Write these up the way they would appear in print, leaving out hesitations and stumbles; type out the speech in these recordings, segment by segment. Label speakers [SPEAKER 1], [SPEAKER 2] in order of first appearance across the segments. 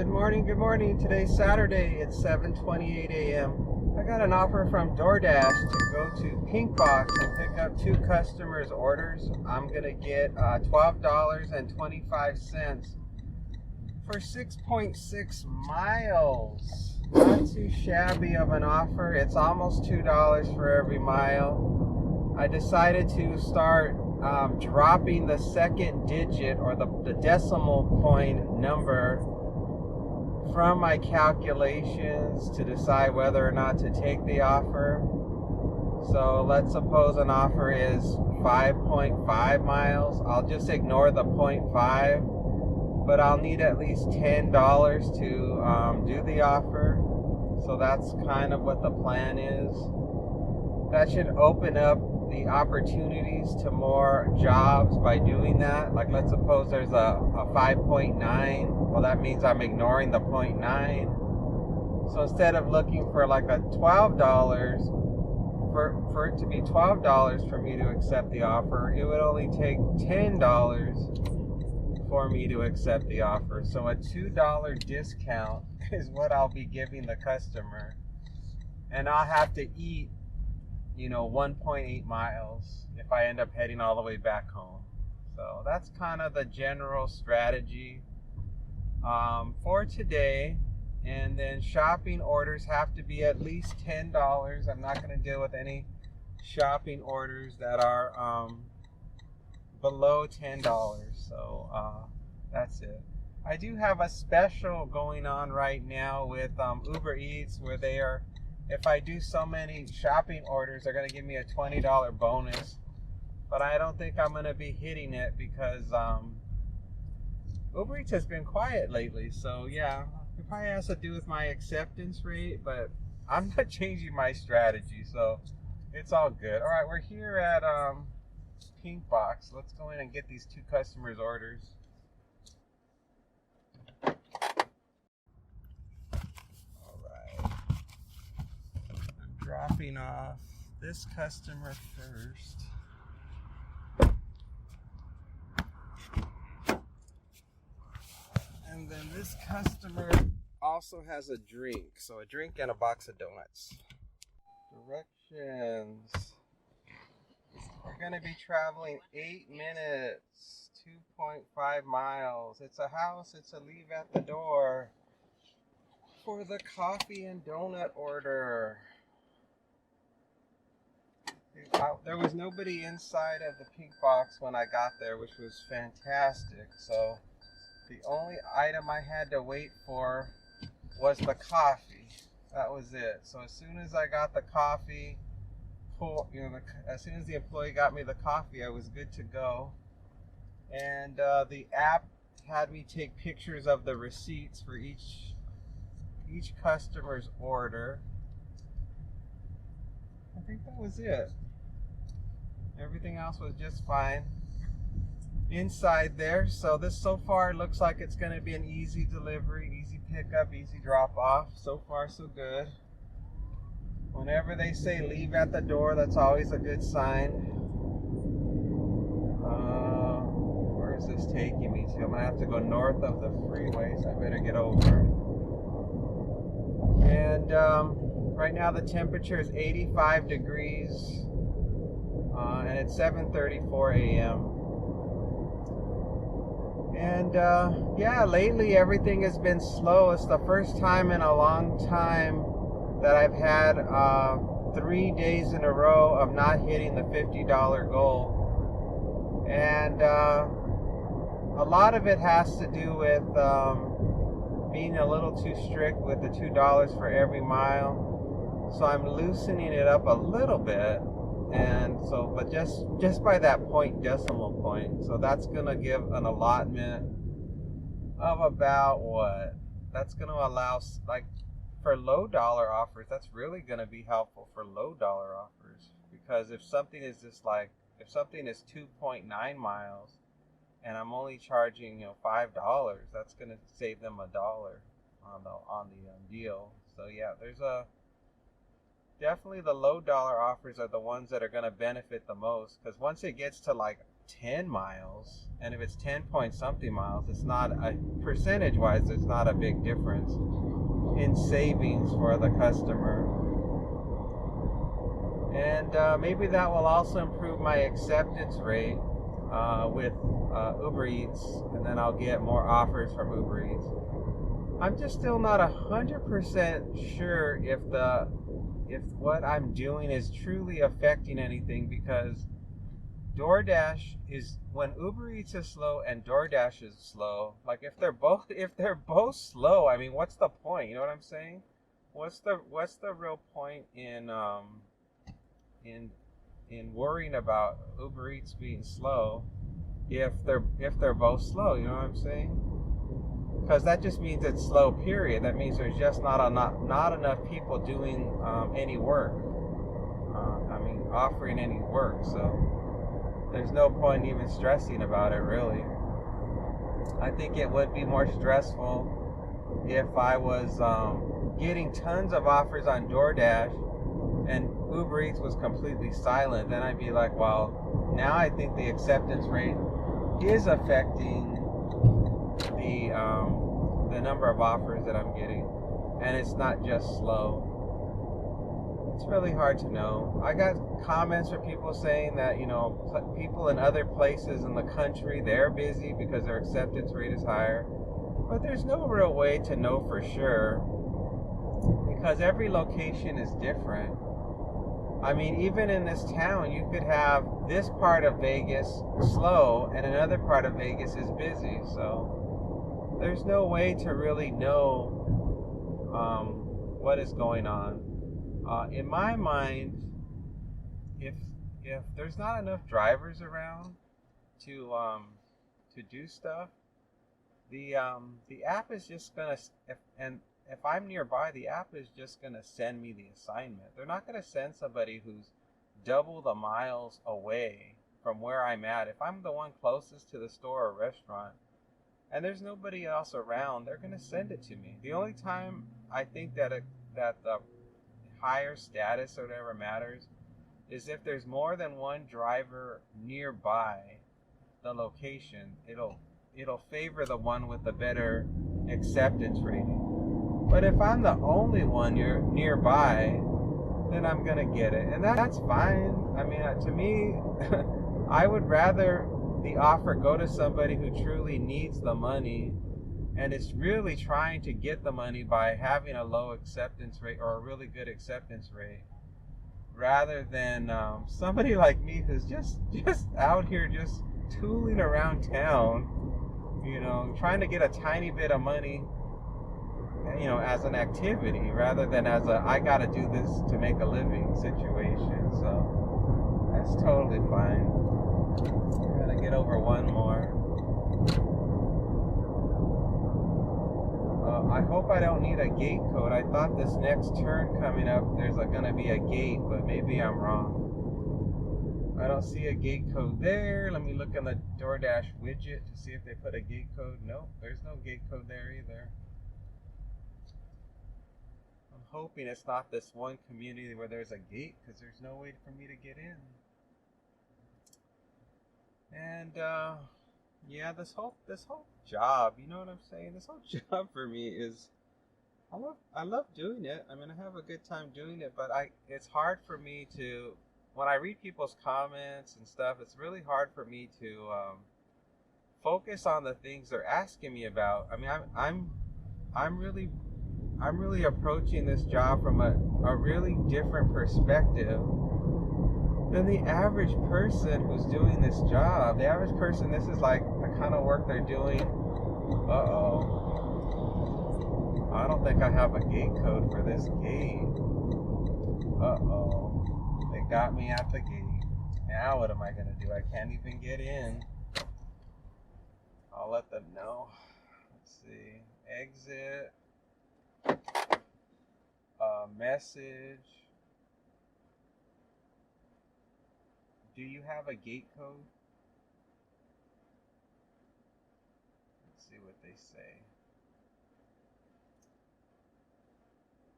[SPEAKER 1] Good morning. Today's Saturday. It's 7:28 a.m. I got an offer from DoorDash to go to Pinkbox and pick up two customers' orders. I'm going to get $12.25 for 6.6 miles. Not too shabby of an offer. It's almost $2 for every mile. I decided to start dropping the second digit or the decimal point number from my calculations to decide whether or not to take the offer. So let's suppose an offer is 5.5 miles. I'll just ignore the 0.5, but I'll need at least $10 to do the offer. So that's kind of what the plan is. That should open up the opportunities to more jobs by doing that. Like, let's suppose there's a 5.9. Well, that means I'm ignoring the 0.9. So instead of looking for like a $12, for it to be $12 for me to accept the offer, it would only take $10 for me to accept the offer. So a $2 discount is what I'll be giving the customer. And I'll have to eat 1.8 miles if I end up heading all the way back home. So that's kind of the general strategy for today. And then shopping orders have to be at least $10. I'm not going to deal with any shopping orders that are below $10. So that's it. I do have a special going on right now with Uber Eats where they are, if I do so many shopping orders, they're going to give me a $20 bonus. But I don't think I'm going to be hitting it because Uber Eats has been quiet lately. So yeah, it probably has to do with my acceptance rate, but I'm not changing my strategy. So it's all good. All right, we're here at Pinkbox. Let's go in and get these two customers' orders. Dropping off this customer first. And then this customer also has a drink. So a drink and a box of donuts. Directions. We're going to be traveling 8 minutes, 2.5 miles. It's a house, it's a leave at the door for the coffee and donut order. There was nobody inside of the Pinkbox when I got there, which was fantastic. So the only item I had to wait for was the coffee. That was it. So as soon as I got the coffee, as soon as the employee got me the coffee, I was good to go. And the app had me take pictures of the receipts for each customer's order. I think that was it. Everything else was just fine inside there. So this so far looks like it's going to be an easy delivery, easy pickup, easy drop off. So far so good. Whenever they say leave at the door, that's always a good sign. Where is this taking me to? I'm going to have to go north of the freeway, so I better get over. And right now the temperature is 85 degrees and it's 7:34 a.m. And yeah, lately everything has been slow. It's the first time in a long time that I've had 3 days in a row of not hitting the $50 goal. And a lot of it has to do with being a little too strict with the $2 for every mile. So I'm loosening it up a little bit, and so but just by that decimal point. So that's gonna give an allotment of about what? That's gonna allow, like, for low dollar offers, that's really gonna be helpful for low dollar offers, because if something is just like, if something is 2.9 miles and I'm only charging $5, that's gonna save them $1 on the deal. So yeah, there's definitely the low dollar offers are the ones that are gonna benefit the most, because once it gets to like 10 miles, and if it's 10 point something miles, it's not a percentage wise, it's not a big difference in savings for the customer. And maybe that will also improve my acceptance rate with Uber Eats, and then I'll get more offers from Uber Eats. I'm just still not 100% sure if what I'm doing is truly affecting anything, because DoorDash is, when Uber Eats is slow and DoorDash is slow, like if they're both slow, I mean, what's the point? You know what I'm saying? What's the real point in worrying about Uber Eats being slow if they're both slow? You know what I'm saying? Because that just means it's slow, period. That means there's just not enough people doing any work. Offering any work. So there's no point even stressing about it, really. I think it would be more stressful if I was getting tons of offers on DoorDash and Uber Eats was completely silent. Then I'd be like, well, now I think the acceptance rate is affecting the number of offers that I'm getting, and it's not just slow. It's really hard to know. I got comments from people saying that, people in other places in the country, they're busy because their acceptance rate is higher, but there's no real way to know for sure because every location is different. I mean, even in this town, you could have this part of Vegas slow and another part of Vegas is busy. So there's no way to really know what is going on. In my mind, if there's not enough drivers around to do stuff, the app is just gonna, if I'm nearby, the app is just going to send me the assignment. They're not going to send somebody who's double the miles away from where I'm at. If I'm the one closest to the store or restaurant and there's nobody else around, they're going to send it to me. The only time I think that the higher status or whatever matters is if there's more than one driver nearby the location. It'll favor the one with the better acceptance rating. But if I'm the only one nearby, then I'm going to get it. And that's fine. I mean, to me, I would rather the offer go to somebody who truly needs the money and is really trying to get the money by having a low acceptance rate or a really good acceptance rate, rather than somebody like me who's just out here just tooling around town, trying to get a tiny bit of money, as an activity rather than as a I gotta do this to make a living situation. So that's totally fine. We're gonna get over one more. I hope I don't need a gate code. I thought this next turn coming up there's gonna be a gate, but maybe I'm wrong. I don't see a gate code there. Let me look in the DoorDash widget to see if they put a gate code. Nope, there's no gate code there either. I'm hoping it's not this one community where there's a gate, because there's no way for me to get in. And yeah, this whole job, you know what I'm saying? This whole job for me is I love doing it. I mean, I have a good time doing it, but it's hard for me to, when I read people's comments and stuff, it's really hard for me to focus on the things they're asking me about. I mean, I'm really approaching this job from a really different perspective than the average person who's doing this job. The average person, this is like the kind of work they're doing. I don't think I have a gate code for this gate. They got me at the gate. Now what am I gonna do? I can't even get in. I'll let them know. Let's see. Exit. Message. Do you have a gate code? Let's see what they say.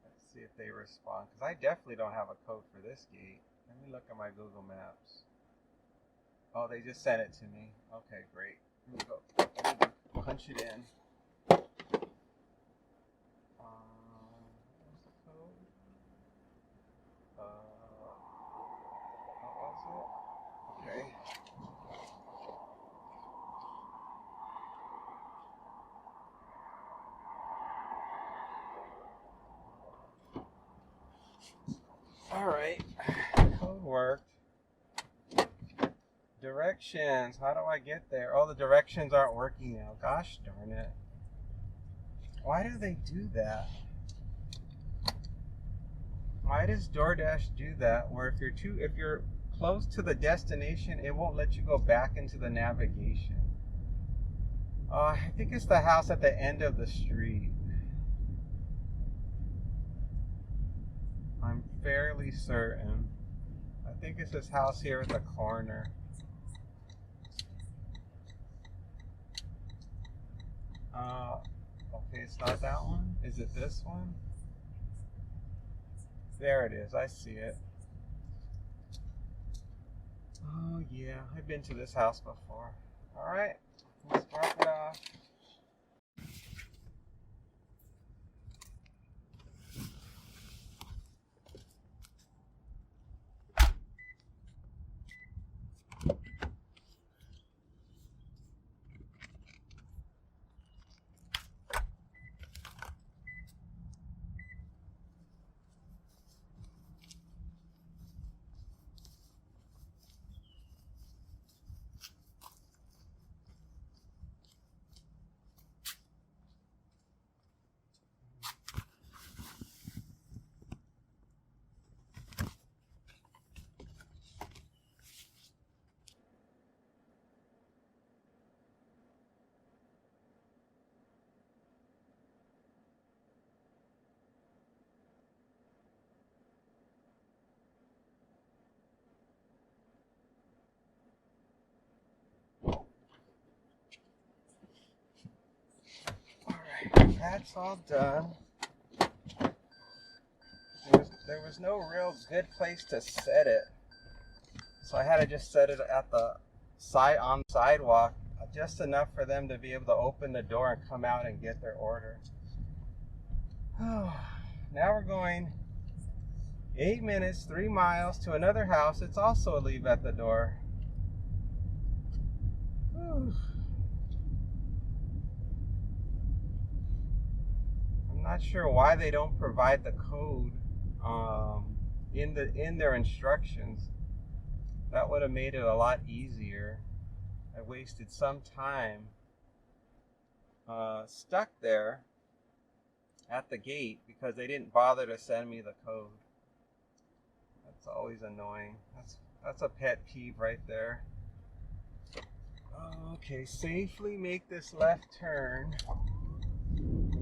[SPEAKER 1] Let's see if they respond, because I definitely don't have a code for this gate. Let me look at my Google Maps. Oh, they just sent it to me. Okay, great. Here we go. I need to punch it in. What's the code? What was it? Okay. All right. Code worked. Directions. How do I get there? Oh, the directions aren't working now. Gosh darn it. Why do they do that? Why does DoorDash do that? Where if you're close to the destination, it won't let you go back into the navigation. I think it's the house at the end of the street. I'm fairly certain. I think it's this house here at the corner. Okay, it's not that one. Is it this one? There it is. I see it. Oh yeah, I've been to this house before. All right, let's drop it off. That's all done. There was no real good place to set it, so I had to just set it at the on the sidewalk, just enough for them to be able to open the door and come out and get their order. Now we're going 8 minutes, 3 miles to another house. It's also a leave at the door. Whew. Not sure why they don't provide the code in their instructions. That would have made it a lot easier. I wasted some time stuck there at the gate because they didn't bother to send me the code. That's always annoying. That's a pet peeve right there. Okay, safely make this left turn.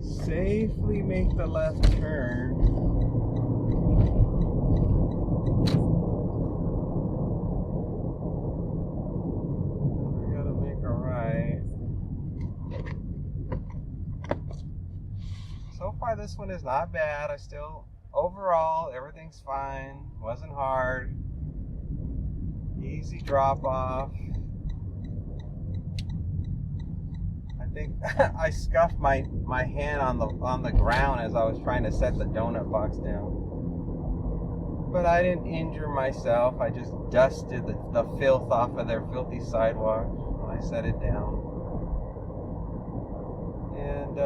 [SPEAKER 1] Safely make the left turn. I gotta make a right. So far this one is not bad. Overall, everything's fine. Wasn't hard. Easy drop off. I think I scuffed my hand on the ground as I was trying to set the donut box down. But I didn't injure myself. I just dusted the filth off of their filthy sidewalk when I set it down. And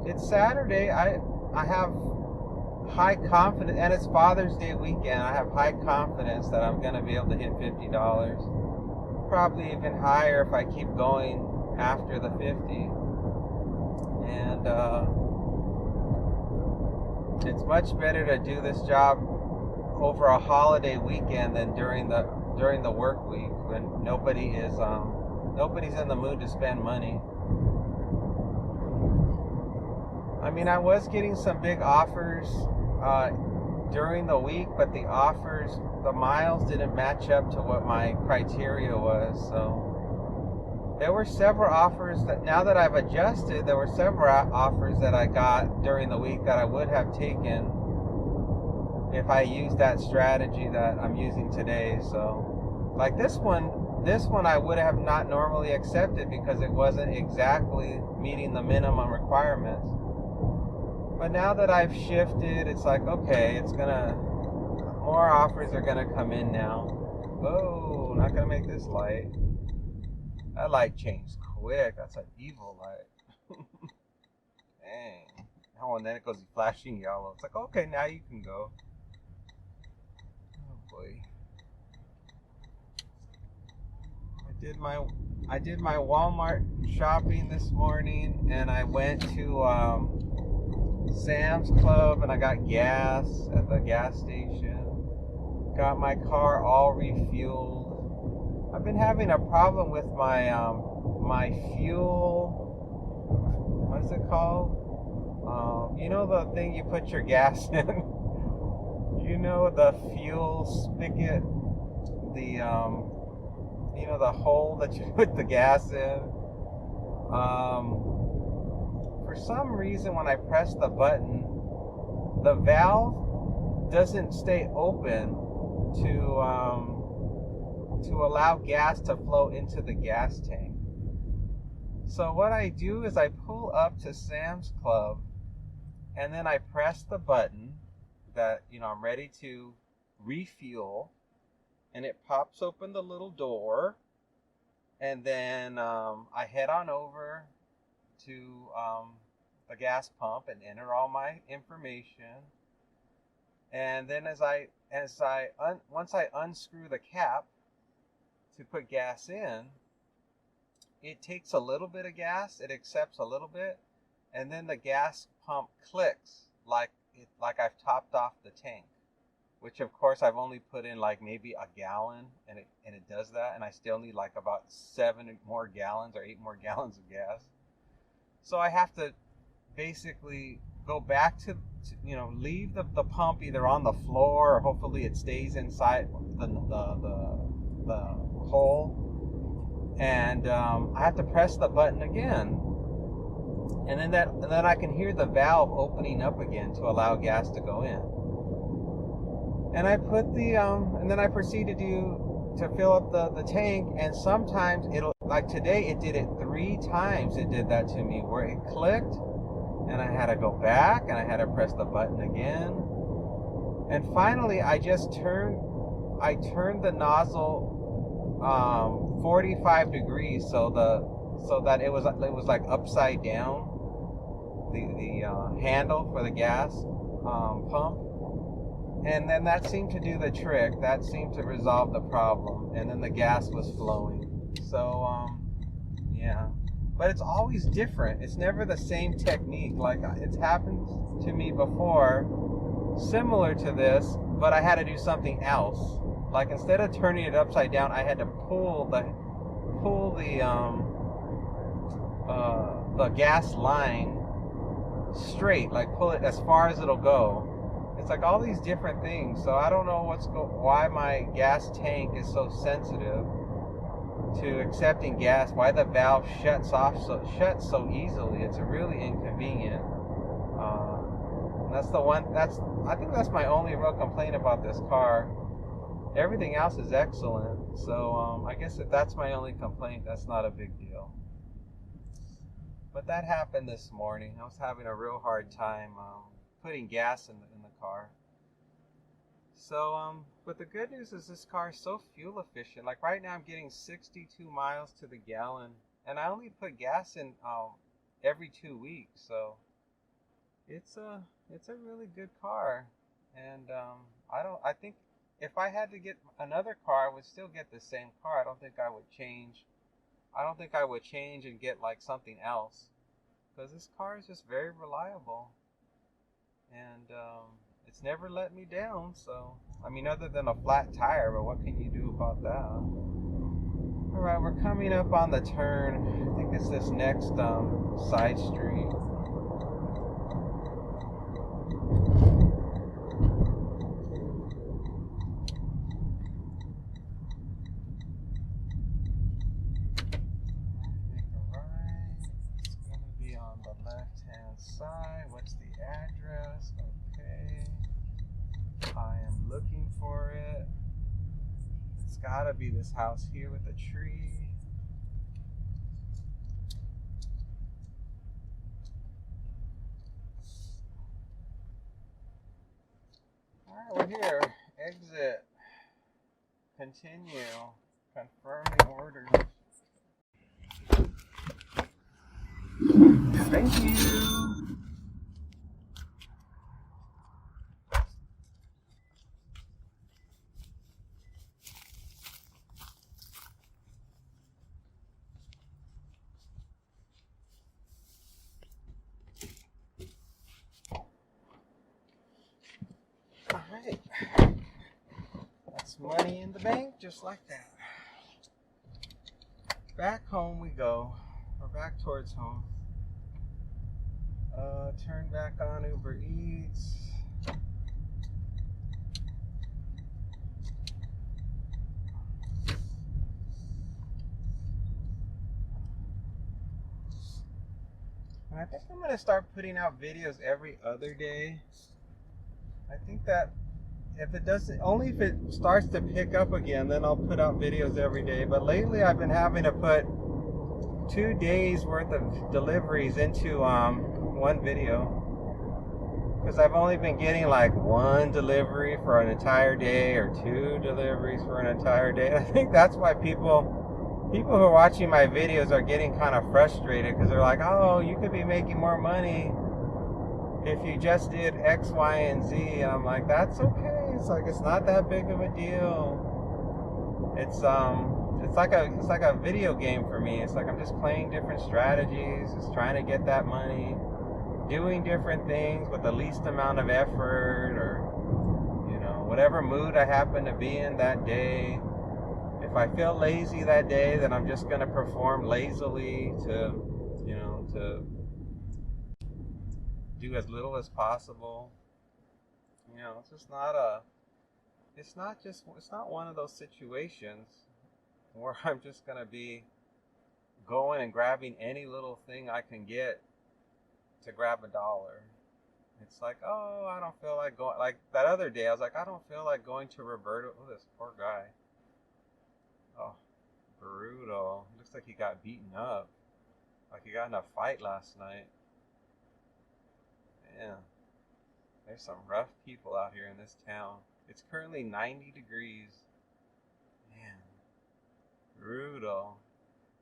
[SPEAKER 1] it's Saturday. I have high confidence, and it's Father's Day weekend. I have high confidence that I'm going to be able to hit $50. Probably even higher if I keep going after the 50. And it's much better to do this job over a holiday weekend than during the work week when nobody's in the mood to spend money. I mean, I was getting some big offers during the week, but the miles didn't match up to what my criteria was. So there were several offers now that I've adjusted, there were several offers that I got during the week that I would have taken if I used that strategy that I'm using today. So like this one this one I would have not normally accepted because it wasn't exactly meeting the minimum requirements. But now that I've shifted, it's like, okay, more offers are gonna come in now. Oh, not gonna make this light. That light changed quick. That's an evil light. Dang. Oh, and then it goes flashing yellow. It's like, okay, now you can go. Oh boy. I did my Walmart shopping this morning, and I went to Sam's Club, and I got gas at the gas station. Got my car all refueled. I've been having a problem with my my fuel. What is it called? You know the thing you put your gas in. You know the fuel spigot. The you know the hole that you put the gas in. For some reason, when I press the button, the valve doesn't stay open to allow gas to flow into the gas tank. So what I do is I pull up to Sam's Club, and then I press the button that, you know, I'm ready to refuel, and it pops open the little door, and then I head on over to the gas pump and enter all my information. And then once I unscrew the cap to put gas in, it takes a little bit of gas, it accepts a little bit, and then the gas pump clicks like I've topped off the tank, which of course I've only put in like maybe a gallon, and it does that, and I still need like about 7 more gallons or 8 more gallons of gas. So I have to basically go back to you know, leave the pump either on the floor, or hopefully it stays inside the hole, and I have to press the button again, and then I can hear the valve opening up again to allow gas to go in. And I put and then I proceed to fill up the tank, and sometimes like today it did it 3 times. It did that to me where it clicked, and I had to go back, and I had to press the button again. And finally, I turned the nozzle 45 degrees so that it was like upside down, the handle for the gas pump. And then that seemed to do the trick. That seemed to resolve the problem. And then the gas was flowing. So, yeah. But it's always different. It's never the same technique. Like, it's happened to me before, similar to this, but I had to do something else. Like, instead of turning it upside down, I had to pull the gas line straight. Like, pull it as far as it'll go. It's like all these different things. So I don't know why my gas tank is so sensitive to accepting gas, why the valve shuts so easily. It's really inconvenient. I think that's my only real complaint about this car. Everything else is excellent. So I guess if that's my only complaint, that's not a big deal. But that happened this morning. I was having a real hard time putting gas in the car. So, but the good news is this car is so fuel efficient. Like right now I'm getting 62 miles to the gallon, and I only put gas in every 2 weeks. So it's a really good car. And I think if I had to get another car, I would still get the same car. I don't think I would change and get like something else, because this car is just very reliable. And it's never let me down. So, I mean, other than a flat tire, but what can you do about that? All right, we're coming up on the turn. I think it's this next side street. Make a right. It's going to be on the left-hand side. What's the address? Okay. I am looking for it. It It's gotta be this house here with the tree. Alright, we're here. Exit. Continue. Confirm the order. Thank you. Alright. That's money in the bank, just like that. Back home we go. Or back towards home. Turn back on Uber Eats. And I think I'm going to start putting out videos every other day. I think that if it doesn't, only if it starts to pick up again, then I'll put out videos every day. But lately I've been having to put 2 days worth of deliveries into one video. Because I've only been getting like 1 delivery for an entire day or 2 deliveries for an entire day. And I think that's why people who are watching my videos are getting kind of frustrated, because they're like, oh, you could be making more money if you just did X, Y, and Z. And I'm like, that's okay. It's like, it's not that big of a deal. It's like a video game for me. It's like I'm just playing different strategies, just trying to get that money, doing different things with the least amount of effort, or, you know, whatever mood I happen to be in that day. If I feel lazy that day, then I'm just going to perform lazily to, you know, to do as little as possible. You know, it's not one of those situations where I'm just going to be going and grabbing any little thing I can get to grab $1. It's like, oh, I don't feel like going. Like that other day, I was like, I don't feel like going to Roberto. Oh, this poor guy. Oh, brutal. Looks like he got beaten up. Like he got in a fight last night. Man, there's some rough people out here in this town. It's currently 90 degrees. Man, brutal.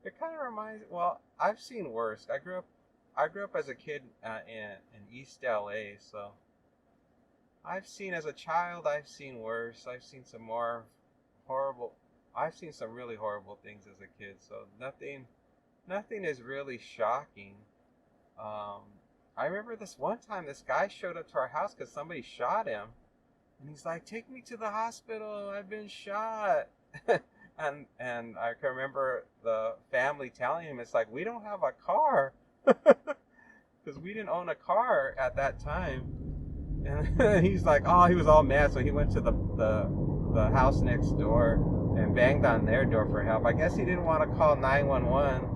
[SPEAKER 1] It kind of reminds. Well, I've seen worse. I grew up as a kid in East LA, so I've seen, as a child, I've seen worse. I've seen some more horrible. I've seen some really horrible things as a kid, so nothing is really shocking. I remember this one time, this guy showed up to our house because somebody shot him, and he's like, "Take me to the hospital. I've been shot." and I can remember the family telling him, "It's like, we don't have a car," because we didn't own a car at that time. And he's like, oh, he was all mad, so he went to the house next door and banged on their door for help. I guess he didn't want to call 911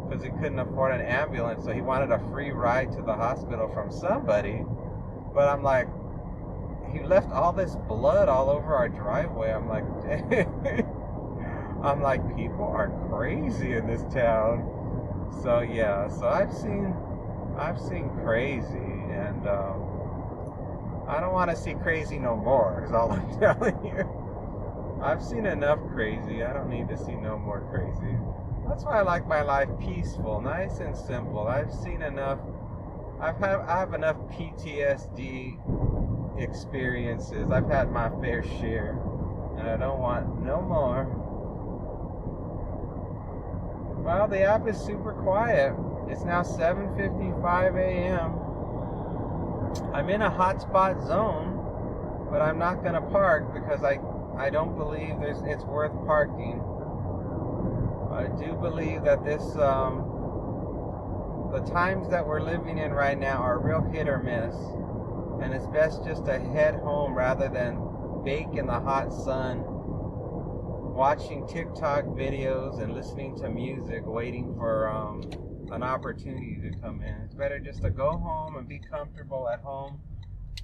[SPEAKER 1] because he couldn't afford an ambulance, so he wanted a free ride to the hospital from somebody. But I'm like, he left all this blood all over our driveway. I'm like, dang. I'm like, people are crazy in this town. So yeah, so I've seen crazy, and I don't want to see crazy no more, is all I'm telling you. I've seen enough crazy. I don't need to see no more crazy. That's why I like my life peaceful, nice and simple. I've seen enough. I have enough PTSD experiences. I've had my fair share, and I don't want no more. Well, the app is super quiet. It's now 7:55 a.m. I'm in a hotspot zone, but I'm not going to park because I don't believe it's worth parking. I do believe that the times that we're living in right now are real hit or miss, and it's best just to head home rather than bake in the hot sun, watching TikTok videos and listening to music, waiting for an opportunity to come in. It's better just to go home and be comfortable at home,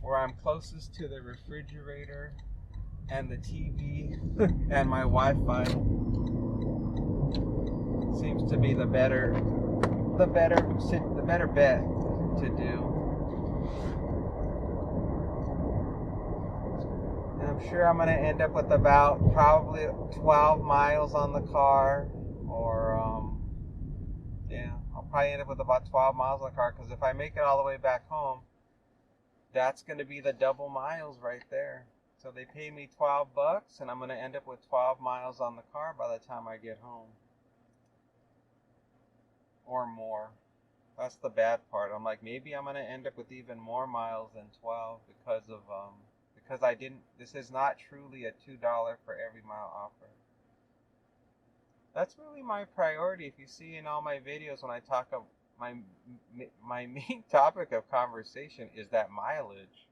[SPEAKER 1] where I'm closest to the refrigerator and the TV and my Wi-Fi seems to be the better bet to do. And I'm sure I'm gonna end up with about probably 12 miles on the car, or yeah, I'll probably end up with about 12 miles on the car, because if I make it all the way back home, that's gonna be the double miles right there. So they pay me $12, and I'm gonna end up with 12 miles on the car by the time I get home, or more. That's the bad part. I'm like, maybe I'm gonna end up with even more miles than 12 because I didn't. This is not truly a $2 for every mile offer. That's really my priority. If you see in all my videos, when I talk of my main topic of conversation is that mileage,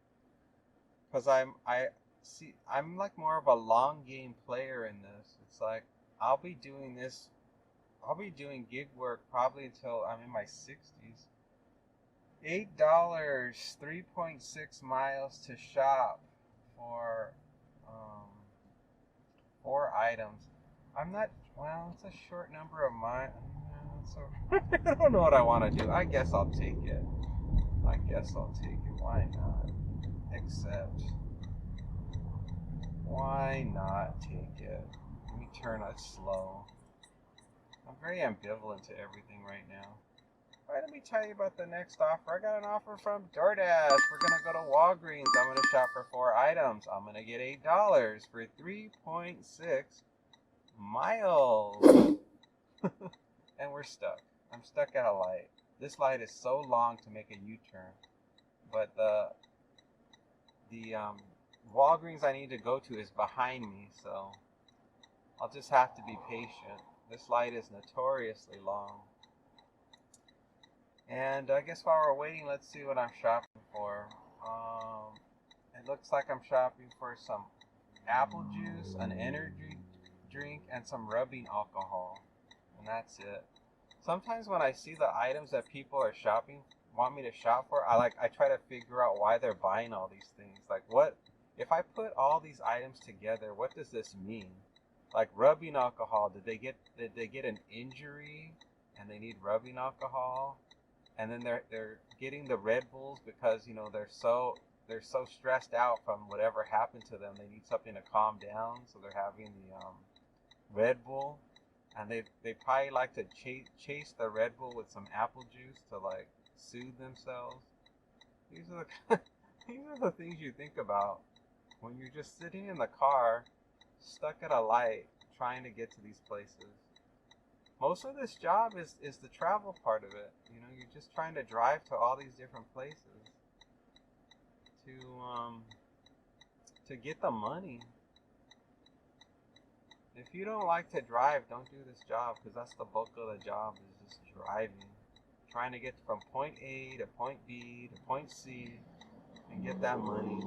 [SPEAKER 1] because I'm like more of a long game player in this. It's like I'll be doing gig work probably until I'm in my 60s. $8, 3.6 miles to shop for 4 items. I'm not, well, it's a short number of miles. So I don't know what I want to do. I guess I'll take it. Why not? Why not take it? Let me turn it slow. I'm very ambivalent to everything right now. Alright, let me tell you about the next offer. I got an offer from DoorDash. We're going to go to Walgreens. I'm going to shop for 4 items. I'm going to get $8 for 3.6 miles. And we're stuck. I'm stuck at a light. This light is so long to make a U-turn. But the Walgreens I need to go to is behind me, so I'll just have to be patient. This light is notoriously long. And I guess while we're waiting, let's see what I'm shopping for. It looks like I'm shopping for some apple juice, an energy drink, and some rubbing alcohol. And that's it. Sometimes when I see the items that people are want me to shop for, I try to figure out why they're buying all these things. Like, what if I put all these items together, what does this mean? Like rubbing alcohol, did they get an injury and they need rubbing alcohol? And then they're getting the Red Bulls because, you know, they're so stressed out from whatever happened to them. They need something to calm down, so they're having the Red Bull. And they probably like to chase the Red Bull with some apple juice to like soothe themselves. These are the things you think about when you're just sitting in the car, stuck at a light, trying to get to these places. Most of this job is the travel part of it. You know, you're just trying to drive to all these different places to get the money. If you don't like to drive, don't do this job, because that's the bulk of the job, is just driving. Trying to get from point A to point B to point C and get that money.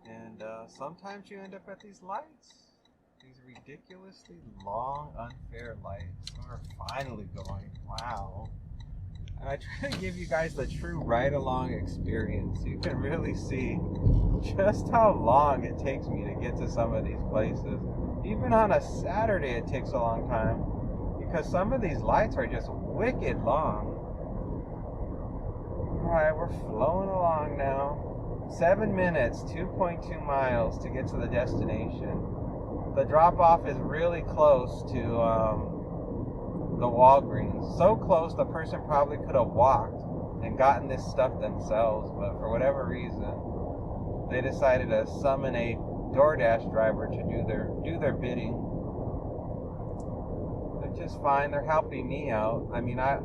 [SPEAKER 1] And sometimes you end up at these lights. These ridiculously long, unfair lights. We're finally going. Wow. And I try to give you guys the true ride-along experience. You can really see just how long it takes me to get to some of these places. Even on a Saturday, it takes a long time, because some of these lights are just wicked long. Alright, we're flowing along now. 7 minutes, 2.2 miles to get to the destination. The drop-off is really close to the Walgreens. So close, the person probably could have walked and gotten this stuff themselves, but for whatever reason, they decided to summon a DoorDash driver to do their bidding. Which is fine. They're helping me out. I mean, it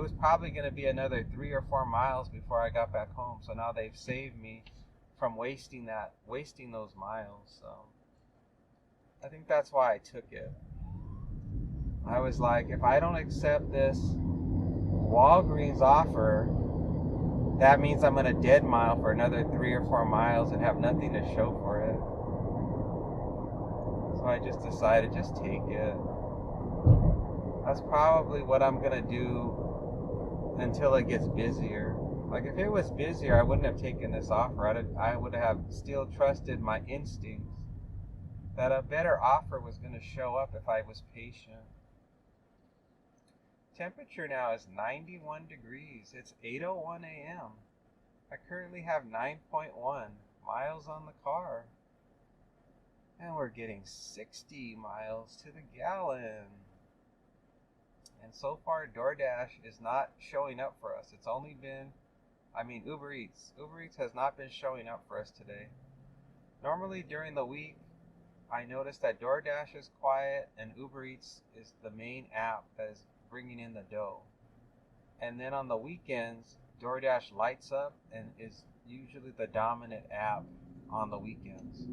[SPEAKER 1] was probably going to be another 3 or 4 miles before I got back home. So now they've saved me from wasting those miles. So I think that's why I took it. I was like, if I don't accept this Walgreens offer, that means I'm going to dead mile for another 3 or 4 miles and have nothing to show for it. So I just decided, just take it. That's probably what I'm going to do until it gets busier. Like if it was busier, I wouldn't have taken this offer. I would have still trusted my instincts that a better offer was going to show up if I was patient. Temperature now is 91 degrees. It's 8:01 a.m. I currently have 9.1 miles on the car. And we're getting 60 miles to the gallon. And so far, DoorDash is not showing up for us. It's only been, Uber Eats. Uber Eats has not been showing up for us today. Normally during the week, I notice that DoorDash is quiet and Uber Eats is the main app that is bringing in the dough. And then on the weekends, DoorDash lights up and is usually the dominant app on the weekends.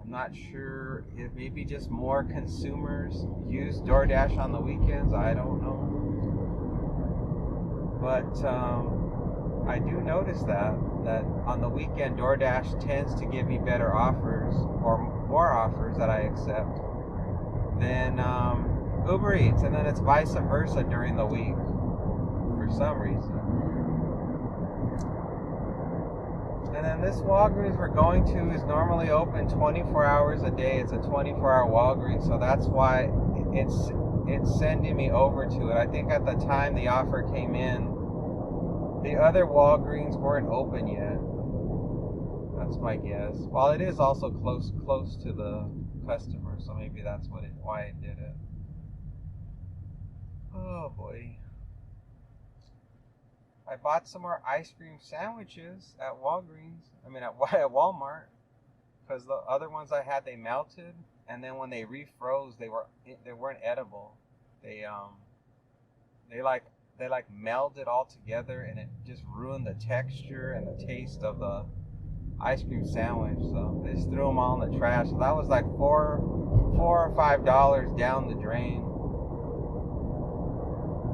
[SPEAKER 1] I'm not sure if maybe just more consumers use DoorDash on the weekends. I don't know. But I do notice that on the weekend, DoorDash tends to give me better offers or more offers that I accept than Uber Eats. And then it's vice versa during the week for some reason. And then this Walgreens we're going to is normally open 24 hours a day. It's a 24-hour Walgreens, so that's why it's sending me over to it. I think at the time the offer came in, the other Walgreens weren't open yet. That's my guess. Well, it is also close to the customer, so maybe that's why it did it. Oh boy. I bought some more ice cream sandwiches at Walgreens. At Walmart, because the other ones I had, they melted, and then when they refroze, they weren't edible. They melded all together, and it just ruined the texture and the taste of the ice cream sandwich. So they just threw them all in the trash. So that was like $4 or $5 down the drain,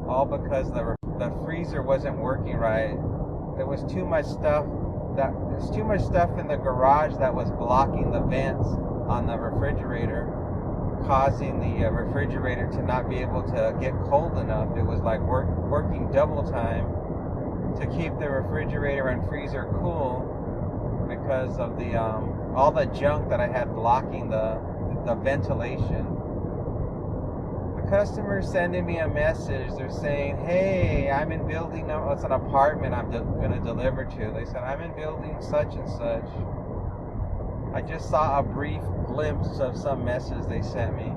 [SPEAKER 1] all because the freezer wasn't working right. There was too much stuff in the garage that was blocking the vents on the refrigerator, causing the refrigerator to not be able to get cold enough. It was like working double time to keep the refrigerator and freezer cool because of the all the junk that I had blocking the ventilation. Customers sending me a message. They're saying, hey, I'm in building number, it's an apartment I'm going to deliver to. They said, I'm in building such and such. I just saw a brief glimpse of some message they sent me,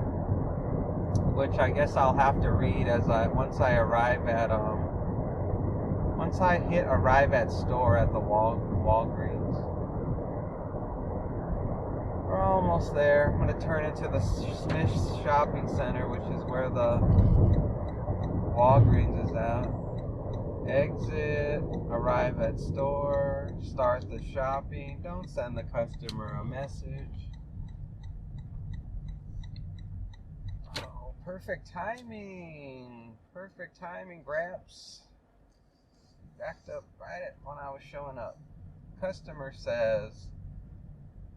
[SPEAKER 1] which I guess I'll have to read once I hit arrive at store at the Walgreens. We're almost there. I'm going to turn into the Smith Shopping Center, which is where the Walgreens is at. Exit, arrive at store, start the shopping. Don't send the customer a message. Oh, perfect timing. Perfect timing, Gramps. Backed up right when I was showing up. Customer says,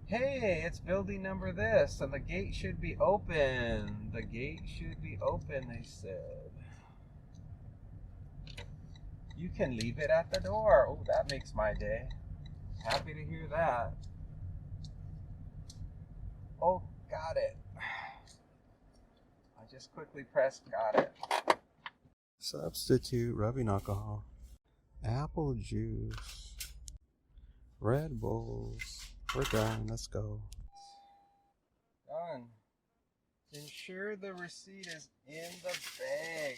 [SPEAKER 1] hey, it's building number this, and the gate should be open. The gate should be open, they said. You can leave it at the door. Oh, that makes my day. Happy to hear that. Oh, got it. I just quickly pressed got it. Substitute rubbing alcohol. Apple juice. Red Bulls. We're done. Let's go. Done. Ensure the receipt is in the bag.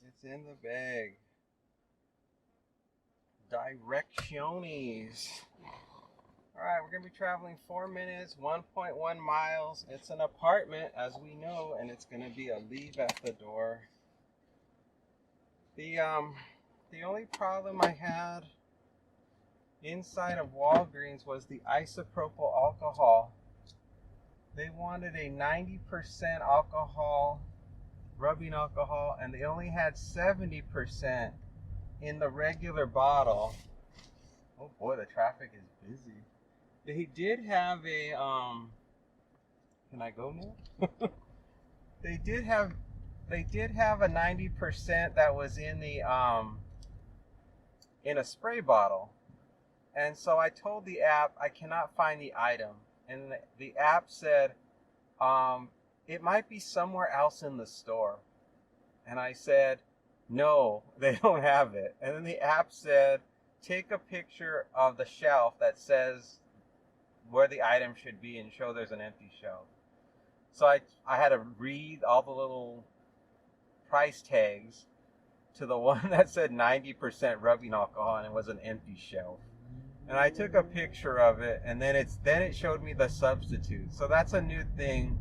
[SPEAKER 1] It's in the bag. Directiones. Alright, we're going to be traveling 4 minutes, 1.1 miles. It's an apartment, as we know, and it's going to be a leave at the door. The only problem I had inside of Walgreens was the isopropyl alcohol. They wanted a 90% alcohol, rubbing alcohol, and they only had 70% in the regular bottle. Oh boy, the traffic is busy. They did have a can I go now? They did have a 90% that was in in a spray bottle. And so I told the app I cannot find the item. And the app said, it might be somewhere else in the store. And I said, no, they don't have it. And then the app said, take a picture of the shelf that says where the item should be and show there's an empty shelf. So I had to read all the little price tags to the one that said 90% rubbing alcohol and it was an empty shelf. And I took a picture of it, and then it showed me the substitute. So that's a new thing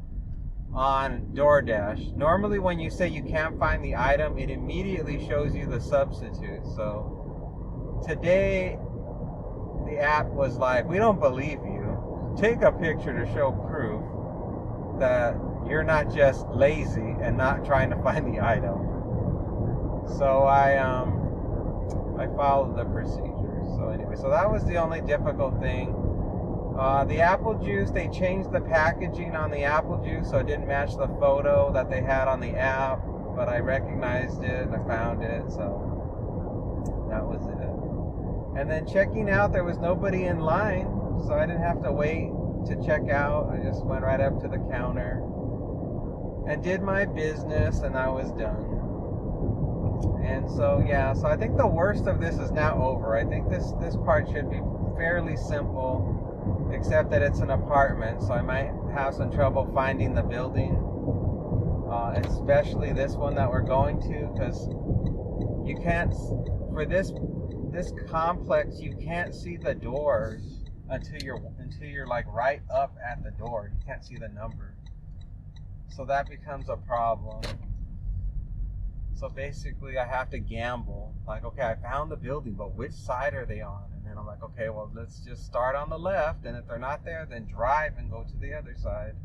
[SPEAKER 1] on DoorDash. Normally when you say you can't find the item, it immediately shows you the substitute. So today the app was like, we don't believe you. Take a picture to show proof that you're not just lazy and not trying to find the item. So I followed the procedure. So anyway, so that was the only difficult thing. The apple juice, they changed the packaging on the apple juice so it didn't match the photo that they had on the app, but I recognized it and I found it, so that was it. And then checking out, there was nobody in line, so I didn't have to wait to check out. I just went right up to the counter and did my business, and I was done. And so yeah, so I think the worst of this is now over. I think this part should be fairly simple, except that it's an apartment, so I might have some trouble finding the building, especially this one that we're going to, because you can't, for this complex, you can't see the doors until you're like right up at the door. You can't see the number, so that becomes a problem. So basically I have to gamble, like, okay, I found the building, but which side are they on? And then I'm like, okay, well, let's just start on the left, and if they're not there, then drive and go to the other side,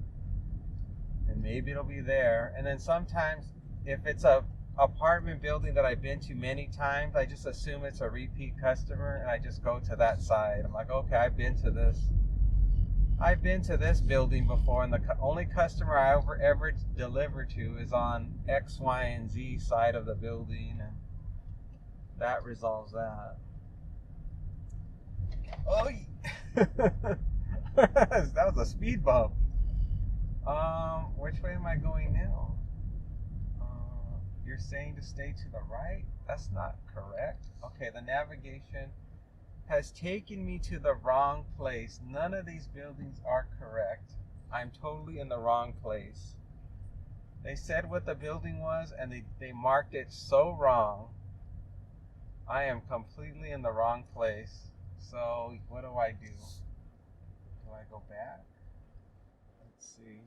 [SPEAKER 1] and maybe it'll be there. And then sometimes if it's a apartment building that I've been to many times, I just assume it's a repeat customer, and I just go to that side. I'm like, okay, I've been to this building before, and the only customer I ever deliver to is on X, Y, and Z side of the building, and that resolves that. Oh, that was a speed bump. Which way am I going now? You're saying to stay to the right? That's not correct. Okay, the navigation has taken me to the wrong place. None of these buildings are correct. I'm totally in the wrong place. They said what the building was, and they marked it so wrong. I am completely in the wrong place. So what do I do? Do I go back? Let's see.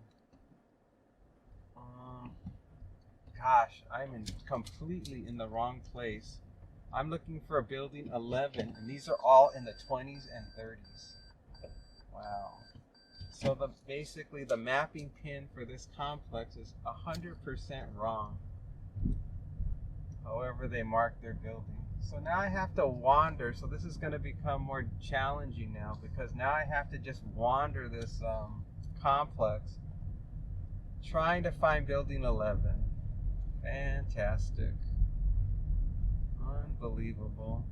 [SPEAKER 1] Gosh, I'm completely in the wrong place. I'm looking for a building 11, and these are all in the 20s and 30s. Wow. So basically the mapping pin for this complex is 100% wrong. However they mark their building. So now I have to wander. So this is going to become more challenging now, because now I have to just wander this complex trying to find building 11. Fantastic. Unbelievable.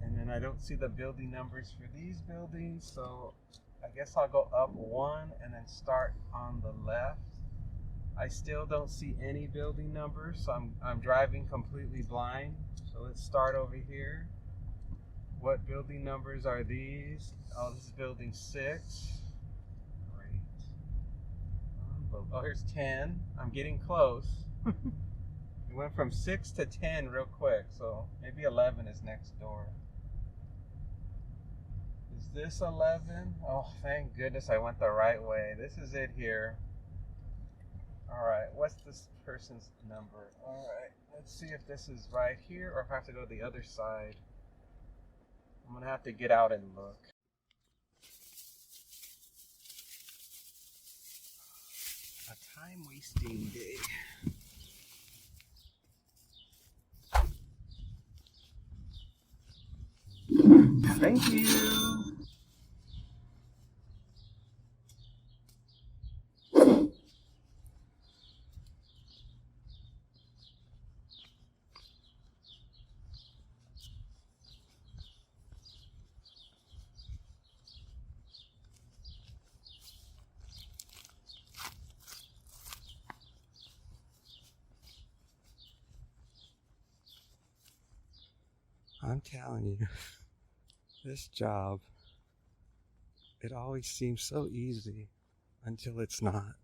[SPEAKER 1] And then I don't see the building numbers for these buildings, so I guess I'll go up one and then start on the left. I still don't see any building numbers, so I'm driving completely blind. So let's start over here. What building numbers are these? Oh, this is building 6. Great. Oh, here's 10. I'm getting close. We went from 6 to 10 real quick, so maybe 11 is next door. Is this 11? Oh, thank goodness I went the right way. This is it here. Alright, what's this person's number? Alright, let's see if this is right here or if I have to go to the other side. I'm going to have to get out and look. A time-wasting day. Thank you. I'm telling you, this job, it always seems so easy until it's not.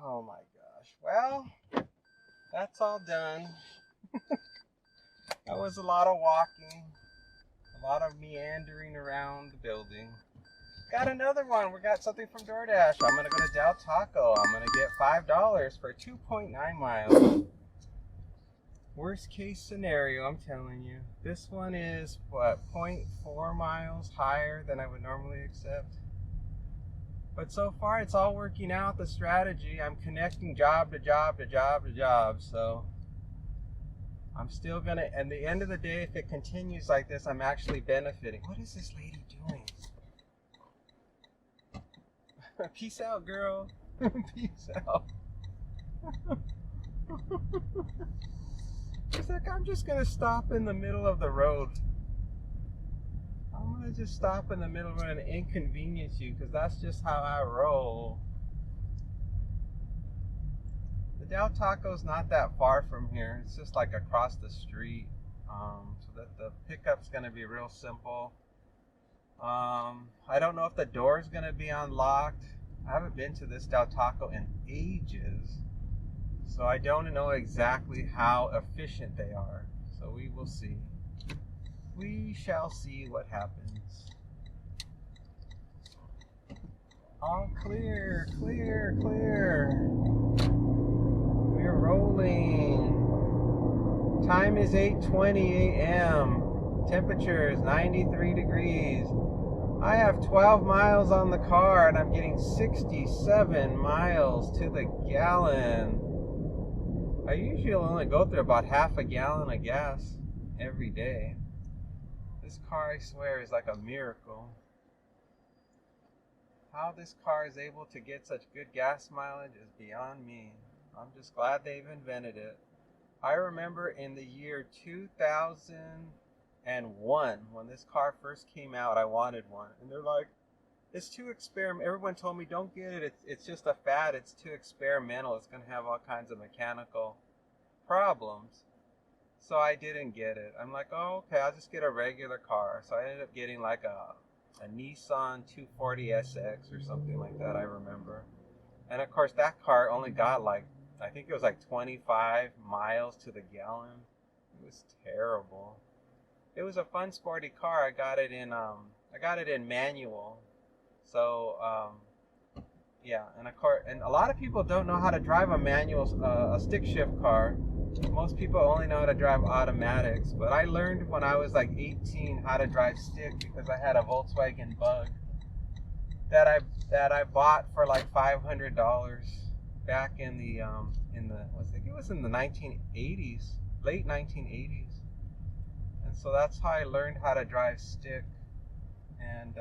[SPEAKER 1] Oh my gosh. Well, that's all done. That was a lot of walking, a lot of meandering around the building. Got another one. We got something from DoorDash. I'm going to go to Del Taco. I'm going to get $5 for 2.9 miles. Worst case scenario, I'm telling you. This one is, what, 0.4 miles higher than I would normally accept. But so far, it's all working out, the strategy. I'm connecting job to job to job to job. So I'm still going to, at the end of the day, if it continues like this, I'm actually benefiting. What is this lady doing? Peace out, girl. Peace out. She's like, I'm just going to stop in the middle of the road. I'm going to just stop in the middle of the road and inconvenience you because that's just how I roll. The Del Taco's not that far from here. It's just like across the street. So that the pickup's going to be real simple. I don't know if the door's going to be unlocked. I haven't been to this Del Taco in ages. So I don't know exactly how efficient they are. So we will see. We shall see what happens. All clear, clear, clear. We're rolling. Time is 8:20 a.m. Temperature is 93 degrees. I have 12 miles on the car and I'm getting 67 miles to the gallon. I usually only go through about half a gallon of gas every day. This car, I swear, is like a miracle. How this car is able to get such good gas mileage is beyond me. I'm just glad they've invented it. I remember in the year 2001, when this car first came out, I wanted one. And they're like, it's too experimental. Everyone told me, don't get it. It's just a fad. It's too experimental. It's going to have all kinds of mechanical problems. So I didn't get it. I'm like, oh, okay, I'll just get a regular car. So I ended up getting like a Nissan 240SX or something like that, I remember. And of course, that car only got like, I think it was like 25 miles to the gallon. It was terrible. It was a fun, sporty car. I got it in manual. So, yeah, and a lot of people don't know how to drive a manual, a stick shift car. Most people only know how to drive automatics, but I learned when I was like 18 how to drive stick because I had a Volkswagen Bug that I bought for like $500 back in the I think it was in the 1980s, late 1980s, and so that's how I learned how to drive stick. And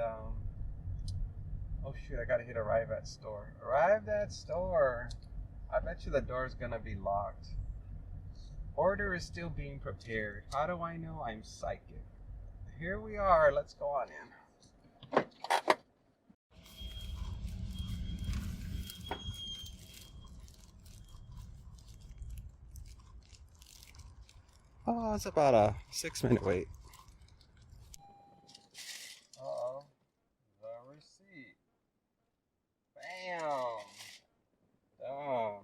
[SPEAKER 1] oh shoot, I gotta hit arrive at store. Arrived at store. I bet you the door's gonna be locked. Order is still being prepared. How do I know? I'm psychic. Here we are. Let's go on in. Oh, it's about a 6-minute wait. Uh-oh. The receipt. Bam. Done.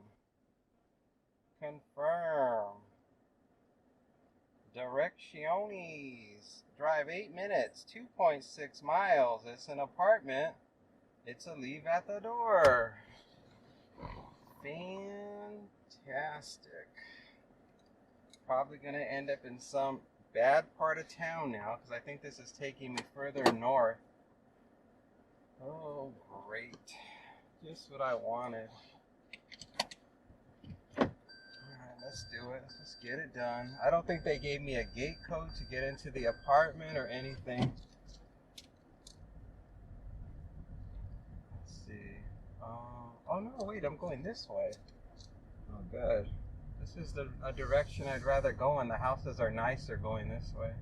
[SPEAKER 1] Confirm. Direcciones. Drive 8 minutes, 2.6 miles. It's an apartment. It's a leave at the door. Fantastic. Probably going to end up in some bad part of town now because I think this is taking me further north. Oh, great. Just what I wanted. Alright, Let's do it. Let's just get it done. I don't think they gave me a gate code to get into the apartment or anything. Let's see. Oh no, wait, I'm going this way. Oh, good. This is a direction I'd rather go in. The houses are nicer going this way.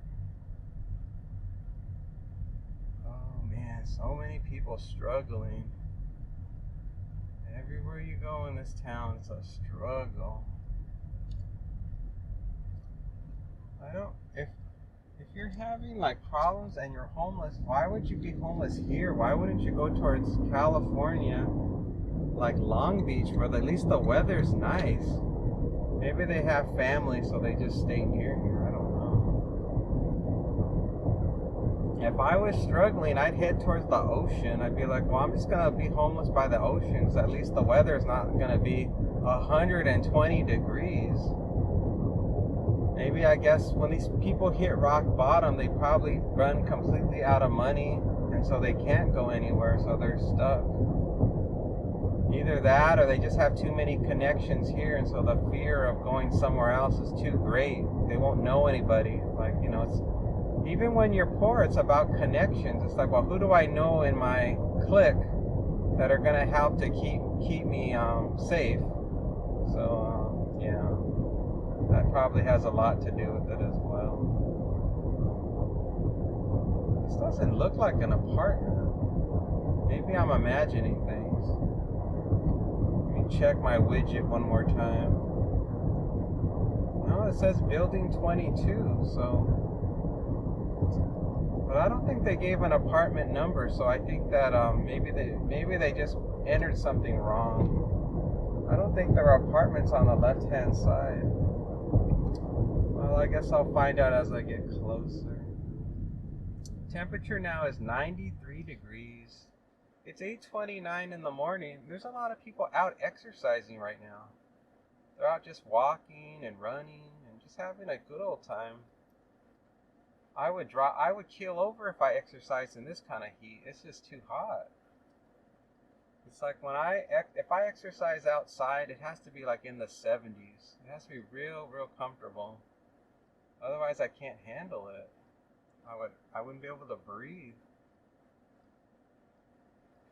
[SPEAKER 1] Oh man, so many people struggling. Everywhere you go in this town, it's a struggle. If you're having like problems and you're homeless, why would you be homeless here? Why wouldn't you go towards California, like Long Beach, where at least the weather's nice? Maybe they have family, so they just stay near here. I don't know. If I was struggling, I'd head towards the ocean. I'd be like, well, I'm just gonna be homeless by the ocean, because at least the weather's not gonna be 120 degrees. Maybe, I guess, when these people hit rock bottom, they probably run completely out of money, and so they can't go anywhere, so they're stuck. Either that, or they just have too many connections here, and so the fear of going somewhere else is too great. They won't know anybody. Like, you know, it's even when you're poor, it's about connections. It's like, well, who do I know in my clique that are gonna help to keep me safe? So yeah. That probably has a lot to do with it as well. This doesn't look like an apartment. Maybe I'm imagining things. Let me check my widget one more time. No, it says building 22, so. But I don't think they gave an apartment number, so I think that maybe they just entered something wrong. I don't think there are apartments on the left-hand side. Well, I guess I'll find out as I get closer. Temperature now is 93 degrees. It's 8:29 in the morning. There's a lot of people out exercising right now. They're out just walking and running and just having a good old time. I would keel over if I exercised in this kind of heat. It's just too hot. It's like if I exercise outside, it has to be like in the 70s. It has to be real comfortable. Otherwise, I can't handle it. I wouldn't be able to breathe.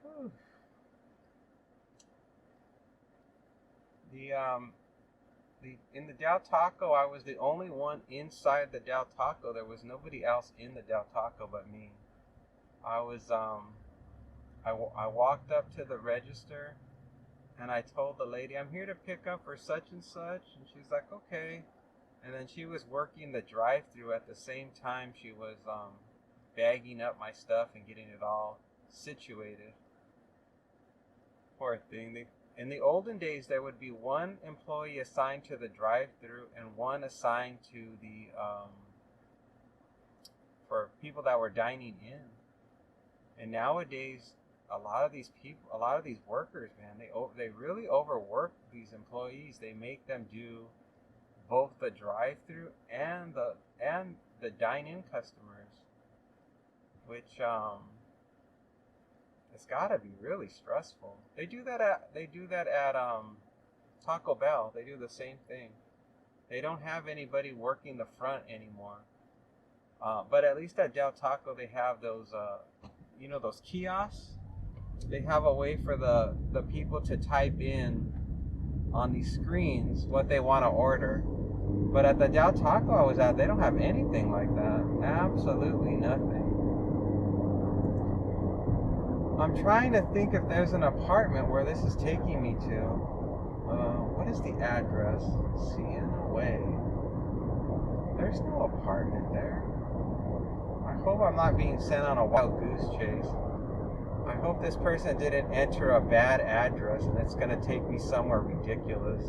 [SPEAKER 1] Whew. In the Del Taco, I was the only one inside the Del Taco. There was nobody else in the Del Taco but me. I walked up to the register and I told the lady, I'm here to pick up for such and such, and she's like, okay. And then she was working the drive-thru at the same time she was bagging up my stuff and getting it all situated. Poor thing. In the olden days, there would be one employee assigned to the drive-thru and one assigned to the for people that were dining in. And nowadays, a lot of these workers, man, they really overwork these employees. They make them do both the drive-thru and the dine-in customers, which it's got to be really stressful. They do that at Taco Bell. They do the same thing. They don't have anybody working the front anymore. But at least at Del Taco, they have those those kiosks. They have a way for the people to type in on these screens what they want to order. But at the Del Taco I was at, they don't have anything like that. Absolutely nothing. I'm trying to think if there's an apartment where this is taking me to. What is the address? Sienna Way. There's no apartment there. I hope I'm not being sent on a wild goose chase. I hope this person didn't enter a bad address and it's going to take me somewhere ridiculous.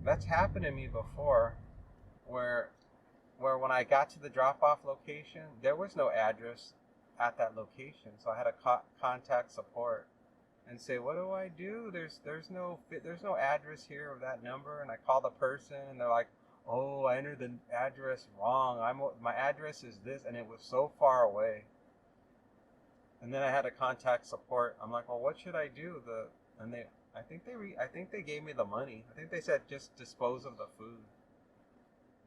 [SPEAKER 1] That's happened to me before, where when I got to the drop-off location, there was no address at that location, so I had to contact support and say, what do I do? There's no address here of that number. And I call the person and they're like, oh, I entered the address wrong. My address is this, and it was so far away. And then I had to contact support. I'm like, well, what should I do? And they, I think they gave me the money. I think they said just dispose of the food.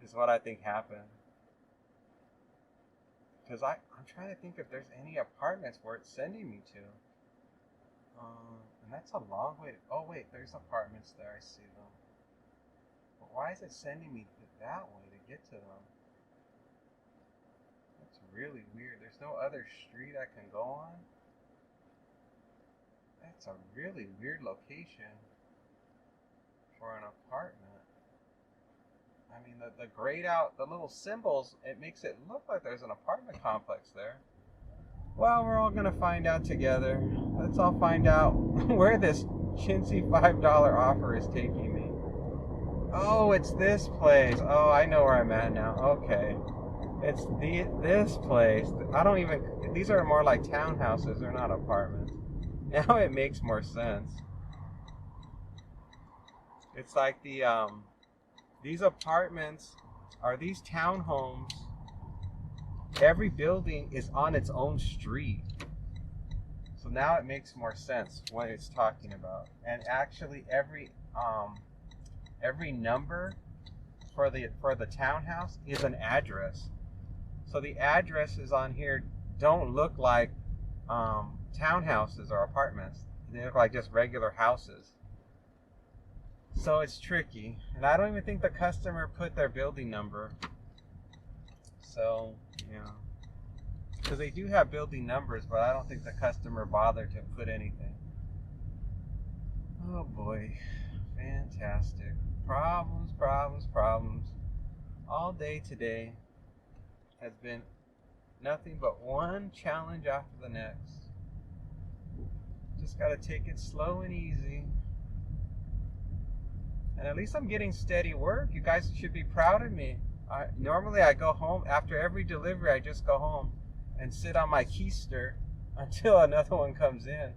[SPEAKER 1] Is what I think happened. Because I'm trying to think if there's any apartments where it's sending me to. And that's a long way. Oh wait, there's apartments there. I see them. But why is it sending me that way to get to them? That's really weird. There's no other street I can go on. That's a really weird location for an apartment. I mean, the grayed out, the little symbols, it makes it look like there's an apartment complex there. Well, we're all gonna find out together. Let's all find out where this chintzy $5 offer is taking me. Oh, it's this place. Oh, I know where I'm at now. Okay. It's this place. I don't even, these are more like townhouses, they're not apartments. Now it makes more sense. It's like these apartments are these townhomes. Every building is on its own street. So now it makes more sense what it's talking about. And actually every number for the townhouse is an address. So the addresses on here don't look like townhouses or apartments. They look like just regular houses. So it's tricky. And I don't even think the customer put their building number. So, yeah. Because they do have building numbers, but I don't think the customer bothered to put anything. Oh boy. Fantastic. Problems, problems, problems. All day today has been nothing but one challenge after the next. Just gotta take it slow and easy. And at least I'm getting steady work. You guys should be proud of me. Normally I go home after every delivery. I just go home and sit on my keister until another one comes in.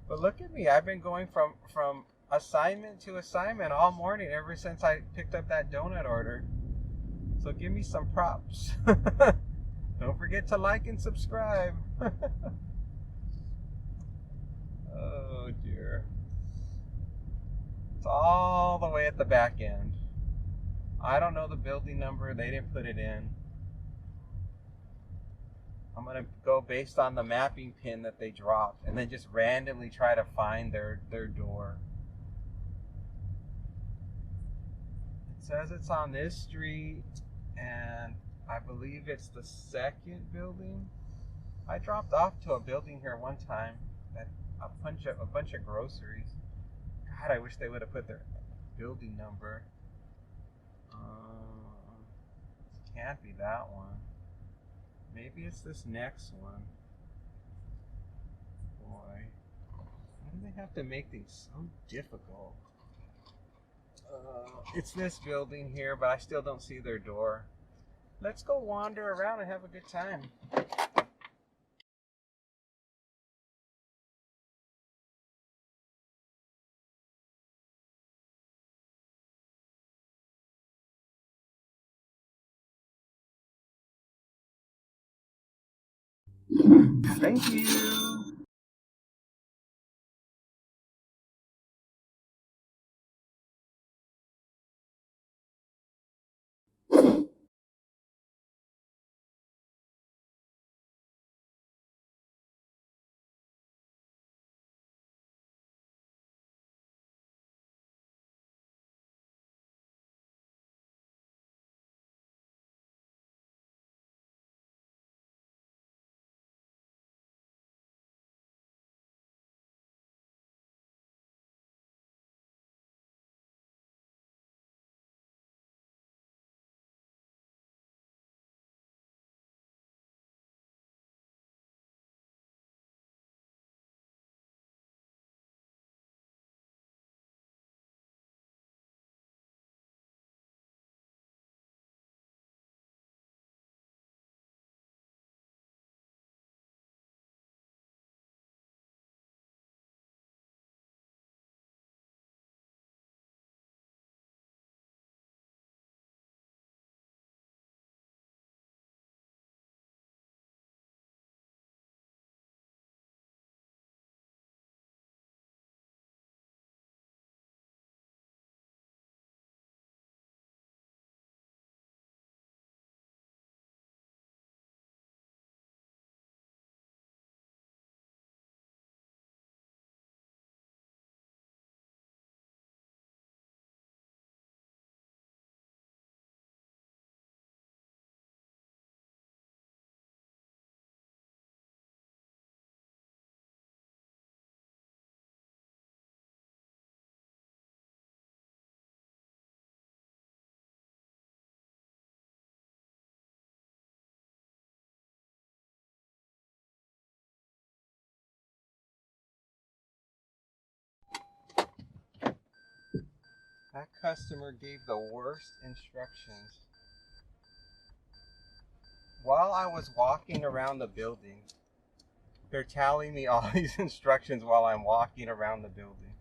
[SPEAKER 1] But look at me. I've been going from assignment to assignment all morning ever since I picked up that donut order. So give me some props. Don't forget to like and subscribe. Oh dear. It's all the way at the back end. I don't know the building number. They didn't put it in. I'm going to go based on the mapping pin that they dropped and then just randomly try to find their door. It says it's on this street and I believe it's the second building. I dropped off to a building here one time at a bunch of groceries. God, I wish they would have put their building number. Can't be that one. Maybe it's this next one. Boy, why do they have to make things so difficult? It's this building here, but I still don't see their door. Let's go wander around and have a good time. Thank you. That customer gave the worst instructions. While I was walking around the building, they're telling me all these instructions while I'm walking around the building.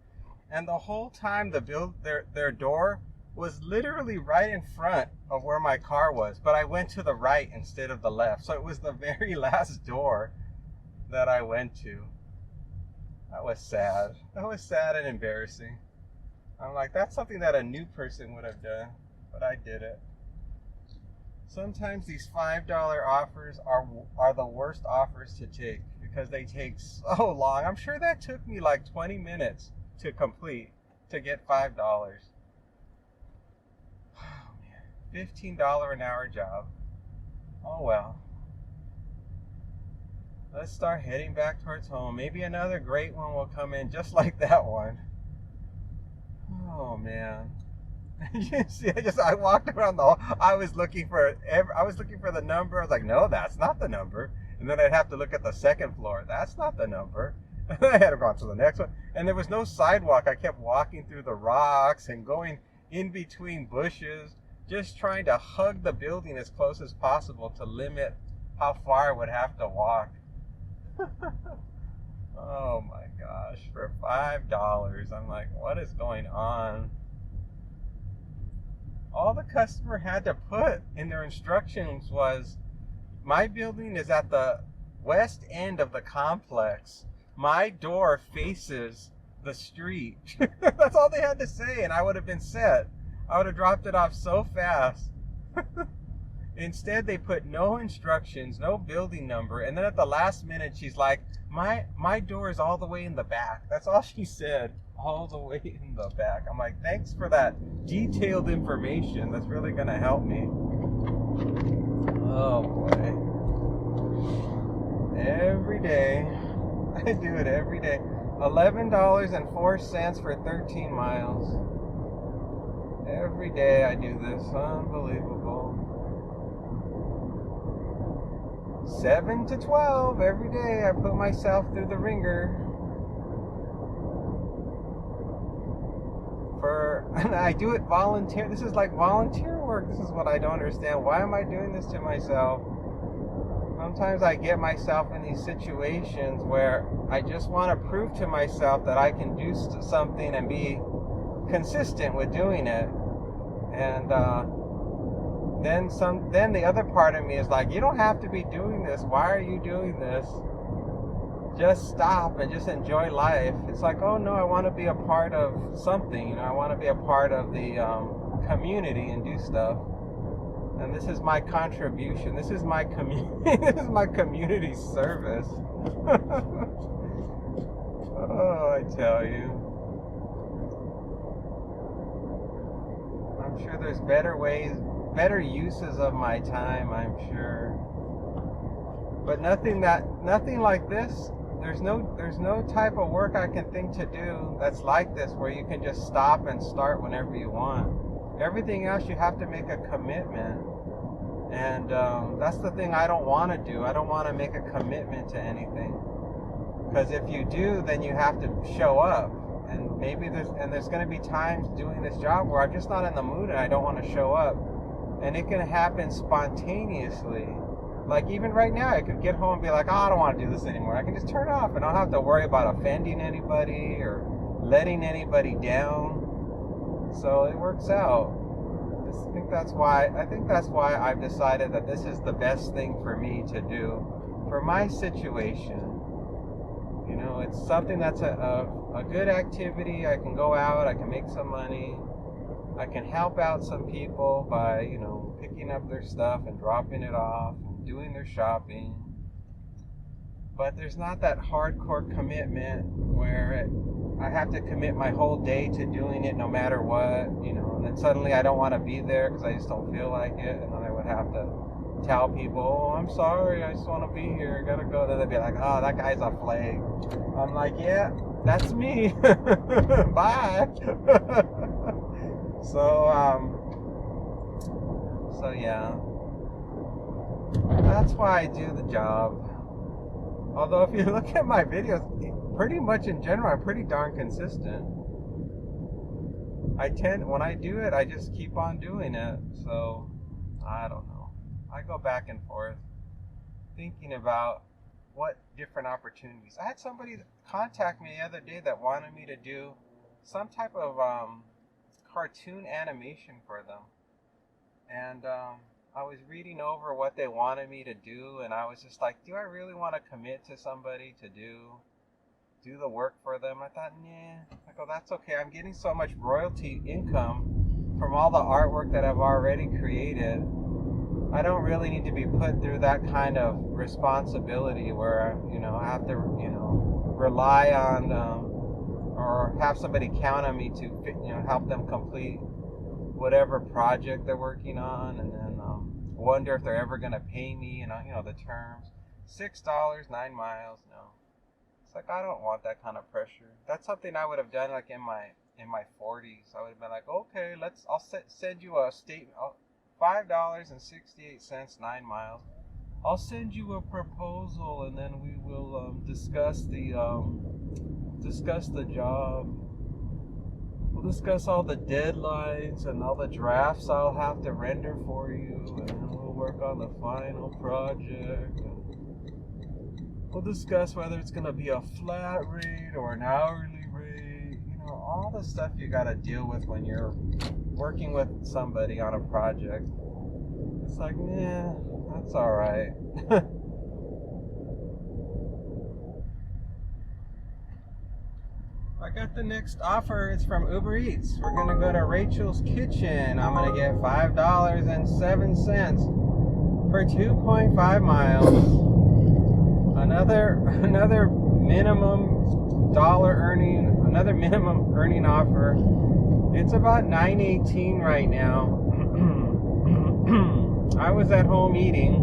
[SPEAKER 1] And the whole time their door was literally right in front of where my car was, but I went to the right instead of the left. So it was the very last door that I went to. That was sad. That was sad and embarrassing. I'm like, that's something that a new person would have done, but I did it. Sometimes these $5 offers are the worst offers to take because they take so long. I'm sure that took me like 20 minutes to complete to get $5. Oh man, $15 an hour job. Oh well. Let's start heading back towards home. Maybe another great one will come in just like that one. Oh man. You see, I walked around I was looking for the number. I was like, no, that's not the number. And then I'd have to look at the second floor. That's not the number. And then I had to go on to the next one. And there was no sidewalk. I kept walking through the rocks and going in between bushes, just trying to hug the building as close as possible to limit how far I would have to walk. Oh my gosh, for $5. I'm like, what is going on? All the customer had to put in their instructions was, my building is at the west end of the complex. My door faces the street. That's all they had to say, and I would have been set. I would have dropped it off so fast. Instead, they put no instructions, no building number, and then at the last minute, she's like, my door is all the way in the back. That's all she said, all the way in the back. I'm like, thanks for that detailed information. That's really going to help me. Oh, boy. Every day. I do it every day. $11.04 for 13 miles. Every day I do this. Unbelievable. 7 to 12 every day I put myself through the ringer. And I do it volunteer. This is like volunteer work. This is what I don't understand. Why am I doing this to myself? Sometimes I get myself in these situations where I just want to prove to myself that I can do something and be consistent with doing it. And then the other part of me is like, you don't have to be doing this. Why are you doing this? Just stop and just enjoy life. It's like, oh no, I want to be a part of something. You know, I want to be a part of the community and do stuff. And this is my contribution. This is my this is my community service. Oh, I tell you. I'm sure there's better ways, better uses of my time, I'm sure. But nothing like this. There's no type of work I can think to do that's like this, where you can just stop and start whenever you want. Everything else you have to make a commitment. And that's the thing I don't want to do. I don't want to make a commitment to anything. Because if you do, then you have to show up. And maybe there's going to be times doing this job where I'm just not in the mood and I don't want to show up. And it can happen spontaneously. Like even right now, I could get home and be like, oh, I don't want to do this anymore. I can just turn it off and I don't have to worry about offending anybody or letting anybody down. So it works out. I think that's why I've decided that this is the best thing for me to do for my situation. You know, it's something that's a good activity. I can go out, I can make some money. I can help out some people by, you know, picking up their stuff and dropping it off, and doing their shopping. But there's not that hardcore commitment where I have to commit my whole day to doing it no matter what, you know, and then suddenly I don't want to be there because I just don't feel like it, and then I would have to tell people, oh, I'm sorry, I just want to be here, I gotta go. Then they'd be like, oh, that guy's a flake. I'm like, yeah, that's me. Bye. So yeah, that's why I do the job. Although if you look at my videos, pretty much in general, I'm pretty darn consistent. when I do it, I just keep on doing it. So I don't know. I go back and forth thinking about what different opportunities. I had somebody contact me the other day that wanted me to do some type of cartoon animation for them. And I was reading over what they wanted me to do, and I was just like, do I really want to commit to somebody to do the work for them? I thought, nah. I go, that's okay. I'm getting so much royalty income from all the artwork that I've already created. I don't really need to be put through that kind of responsibility where, I have to, rely on or have somebody count on me to, help them complete whatever project they're working on, and then wonder if they're ever going to pay me, the terms. $6, 9 miles, no. It's like, I don't want that kind of pressure. That's something I would have done like in my 40s. I would have been like, okay, I'll send you a statement. $5.68, 9 miles. I'll send you a proposal, and then we will discuss the job. We'll discuss all the deadlines and all the drafts I'll have to render for you, and then we'll work on the final project. We'll discuss whether it's going to be a flat rate or an hourly rate. All the stuff you got to deal with when you're working with somebody on a project. It's like, nah, that's all right. I got the next offer. It's from Uber Eats. We're gonna go to Rachel's Kitchen. I'm gonna get $5.07 for 2.5 miles. Another minimum earning offer. It's about $9.18 right now. I was at home eating,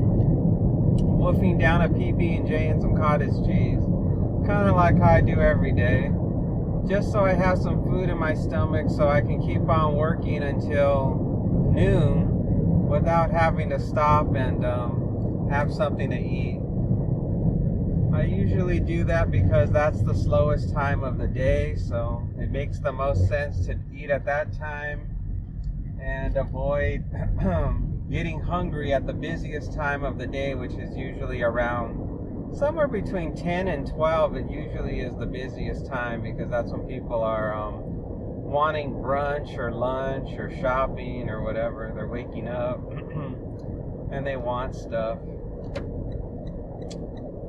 [SPEAKER 1] wolfing down a PB&J and some cottage cheese, kind of like how I do every day, just so I have some food in my stomach so I can keep on working until noon without having to stop and have something to eat. I usually do that because that's the slowest time of the day, so it makes the most sense to eat at that time and avoid getting hungry at the busiest time of the day, which is usually around somewhere between 10 and 12. It usually is the busiest time because that's when people are wanting brunch or lunch or shopping or whatever. They're waking up and they want stuff.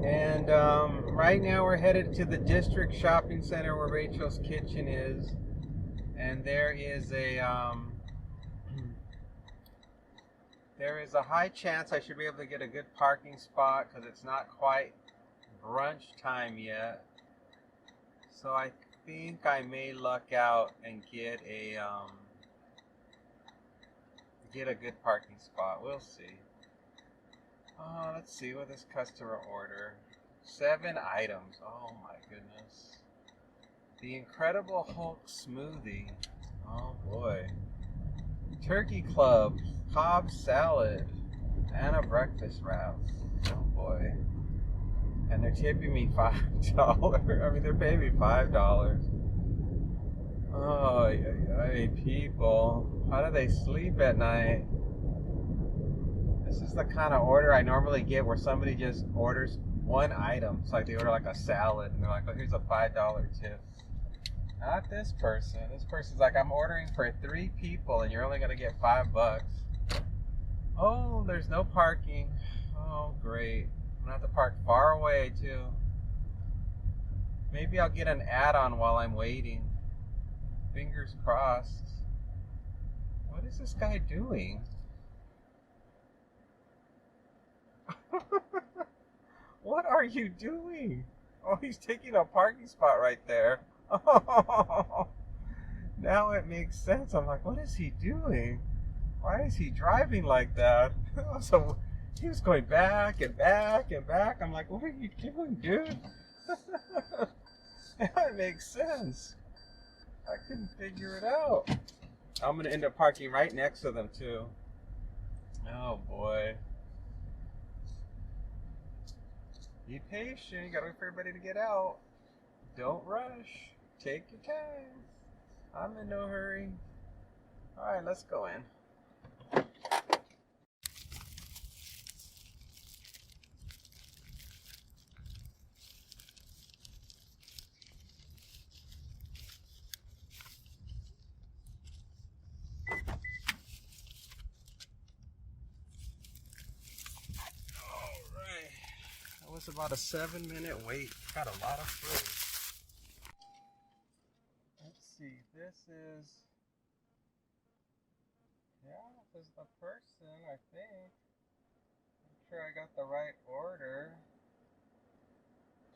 [SPEAKER 1] And right now we're headed to the District Shopping Center where Rachel's Kitchen is, and there is a high chance I should be able to get a good parking spot because it's not quite brunch time yet. So I think I may luck out and get a good parking spot. We'll see. Let's see what this customer order. 7 items. Oh my goodness. The Incredible Hulk smoothie. Oh boy. Turkey club, Cobb salad, and a breakfast wrap. Oh boy. And they're tipping me $5. I mean, they're paying me $5. Oh, yeah, people. How do they sleep at night? This is the kind of order I normally get where somebody just orders one item. It's like they order like a salad and they're like, oh, here's a $5 tip. Not this person. This person's like, I'm ordering for 3 people and you're only going to get $5. Oh, there's no parking. Oh, great. I'm going to have to park far away too. Maybe I'll get an add-on while I'm waiting. Fingers crossed. What is this guy doing? What are you doing? Oh, he's taking a parking spot right there. Oh, now it makes sense. I'm like, what is he doing? Why is he driving like that? So he was going back and back and back. I'm like, what are you doing, dude? That makes sense. I couldn't figure it out. I'm going to end up parking right next to them, too. Oh, boy. Be patient. You got to wait for everybody to get out. Don't rush. Take your time. I'm in no hurry. All right, let's go in. It was about a 7-minute wait. Got a lot of food. Let's see. This is the person, I think. I'm sure I got the right order.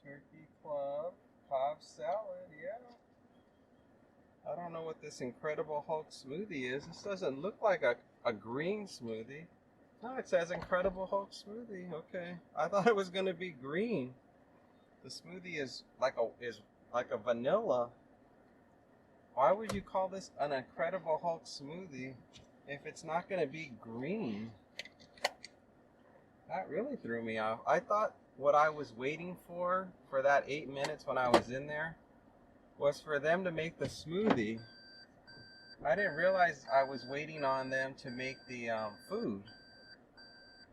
[SPEAKER 1] Turkey club, Cobb salad, yeah. I don't know what this Incredible Hulk smoothie is. This doesn't look like a green smoothie. No, it says Incredible Hulk smoothie. Okay, I thought it was gonna be green. The smoothie is like a vanilla. Why would you call this an Incredible Hulk smoothie if it's not gonna be green? That really threw me off. I thought what I was waiting for that 8 minutes when I was in there was for them to make the smoothie. I didn't realize I was waiting on them to make the food.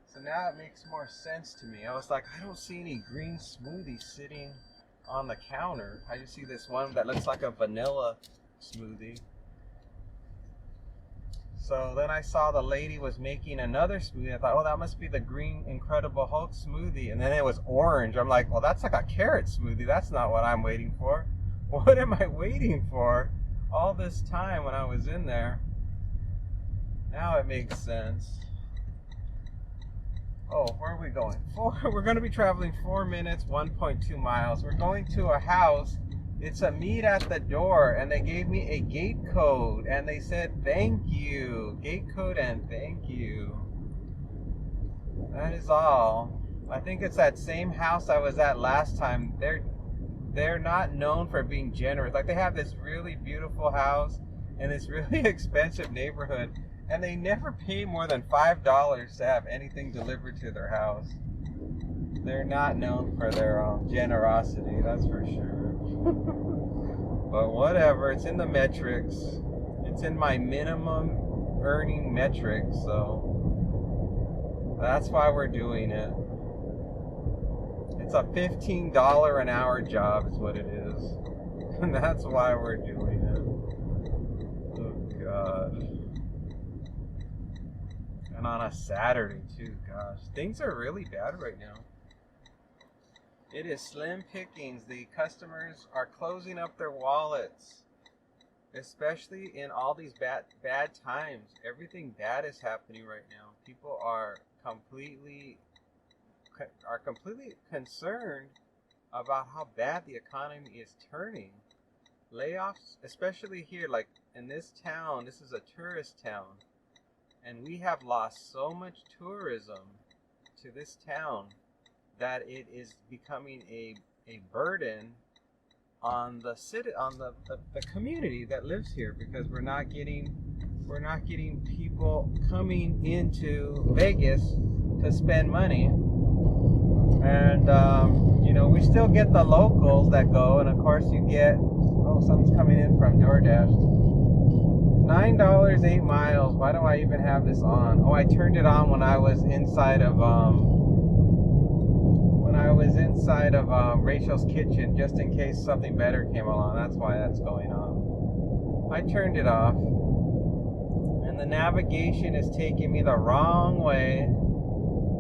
[SPEAKER 1] So now it makes more sense to me. I was like, I don't see any green smoothies sitting on the counter. I just see this one that looks like a vanilla smoothie. So then I saw the lady was making another smoothie. I thought, oh, that must be the green Incredible Hulk smoothie. And then it was orange. I'm like, well, that's like a carrot smoothie. That's not what I'm waiting for. What am I waiting for all this time when I was in there? Now it makes sense. Oh, where are we going? We're going to be traveling 4 minutes, 1.2 miles. We're going to a house. It's a meet at the door, and they gave me a gate code, and they said thank you. Gate code and thank you. That is all. I think it's that same house I was at last time. They're not known for being generous. Like, they have this really beautiful house in this really expensive neighborhood, and they never pay more than $5 to have anything delivered to their house. They're not known for their generosity, that's for sure. But whatever, it's in the metrics. It's in my minimum earning metrics, so that's why we're doing it. It's a $15 an hour job is what it is. And that's why we're doing it. Oh God. And on a Saturday too, gosh. Things are really bad right now. It is slim pickings. The customers are closing up their wallets. Especially in all these bad times. Everything bad is happening right now. People are completely concerned about how bad the economy is turning. Layoffs, especially here, like in this town, this is a tourist town. And we have lost so much tourism to this town that it is becoming a burden on the city, on the community that lives here, because we're not getting people coming into Vegas to spend money. And we still get the locals that go, and of course you get, oh, something's coming in from DoorDash. $9, 8 miles. Why do I even have this on? Oh, I turned it on when I was inside of Rachel's kitchen, just in case something better came along. That's why that's going on. I turned it off, and the navigation is taking me the wrong way.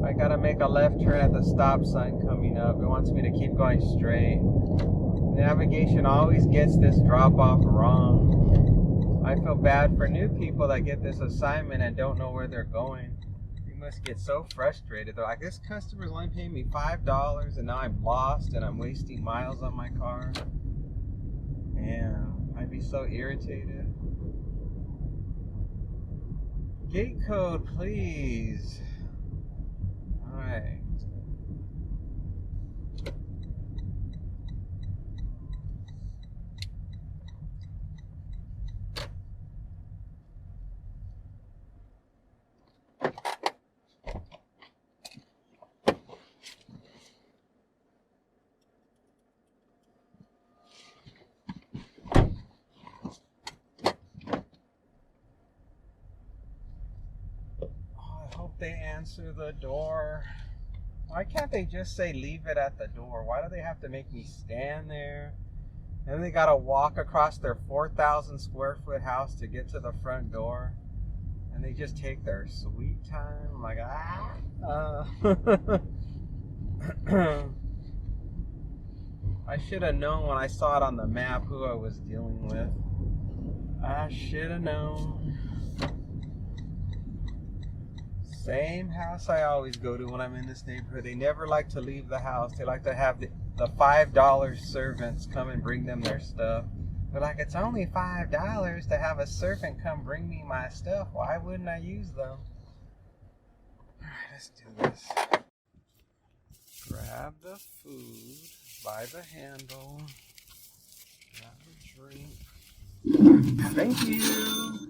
[SPEAKER 1] I gotta make a left turn at the stop sign coming up. It wants me to keep going straight. Navigation always gets this drop off wrong. I feel bad for new people that get this assignment and don't know where they're going. You must get so frustrated. They're like, this customer's only paying me $5 and now I'm lost and I'm wasting miles on my car. Man, I'd be so irritated. Gate code, please. Alright. they answer the door? Why can't they just say leave it at the door? Why do they have to make me stand there? And then they gotta walk across their 4,000 square foot house to get to the front door. And they just take their sweet time. I'm like, I should have known when I saw it on the map who I was dealing with. I should have known. Same house I always go to when I'm in this neighborhood. They never like to leave the house. They like to have the $5 servants come and bring them their stuff. They're like, it's only $5 to have a servant come bring me my stuff. Why wouldn't I use them? Alright, let's do this. Grab the food by the handle. Grab a drink. Thank you.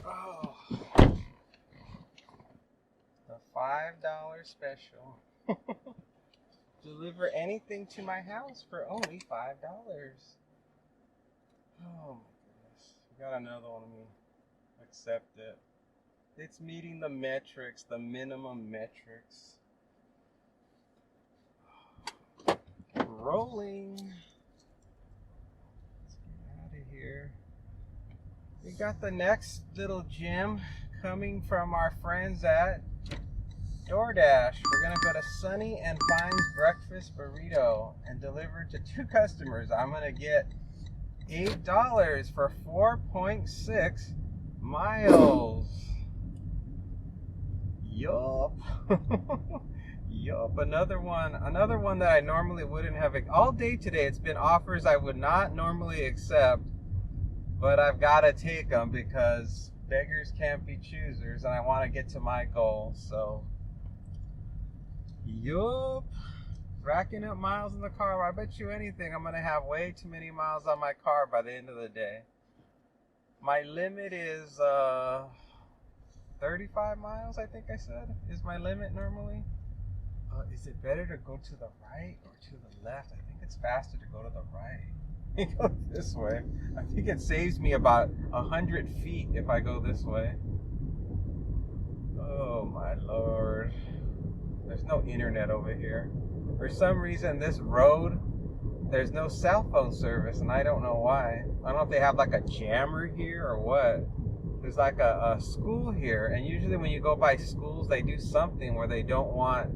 [SPEAKER 1] Oh, the $5 special. Deliver anything to my house for only $5. Oh my goodness. You got another one of me. Accept it. It's meeting the metrics, the minimum metrics. Rolling. Let's get out of here. We got the next little gem coming from our friends at DoorDash. We're gonna go to Sunny and Fine's breakfast burrito and deliver it to 2 customers. I'm gonna get $8 for 4.6 miles. Yup. Yup, another one that I normally wouldn't have. All day today it's been offers I would not normally accept, but I've got to take them because beggars can't be choosers and I want to get to my goal. So yup, racking up miles in the car. I bet you anything I'm gonna have way too many miles on my car by the end of the day. My limit is 35 miles, I think I said, is my limit normally. Is it better to go to the right or to the left? I think it's faster to go to the right. Go this way. I think it saves me about 100 feet if I go this way. Oh my Lord. There's no internet over here. For some reason, this road, there's no cell phone service, and I don't know why. I don't know if they have like a jammer here or what. There's like a school here, and usually when you go by schools, they do something where they don't want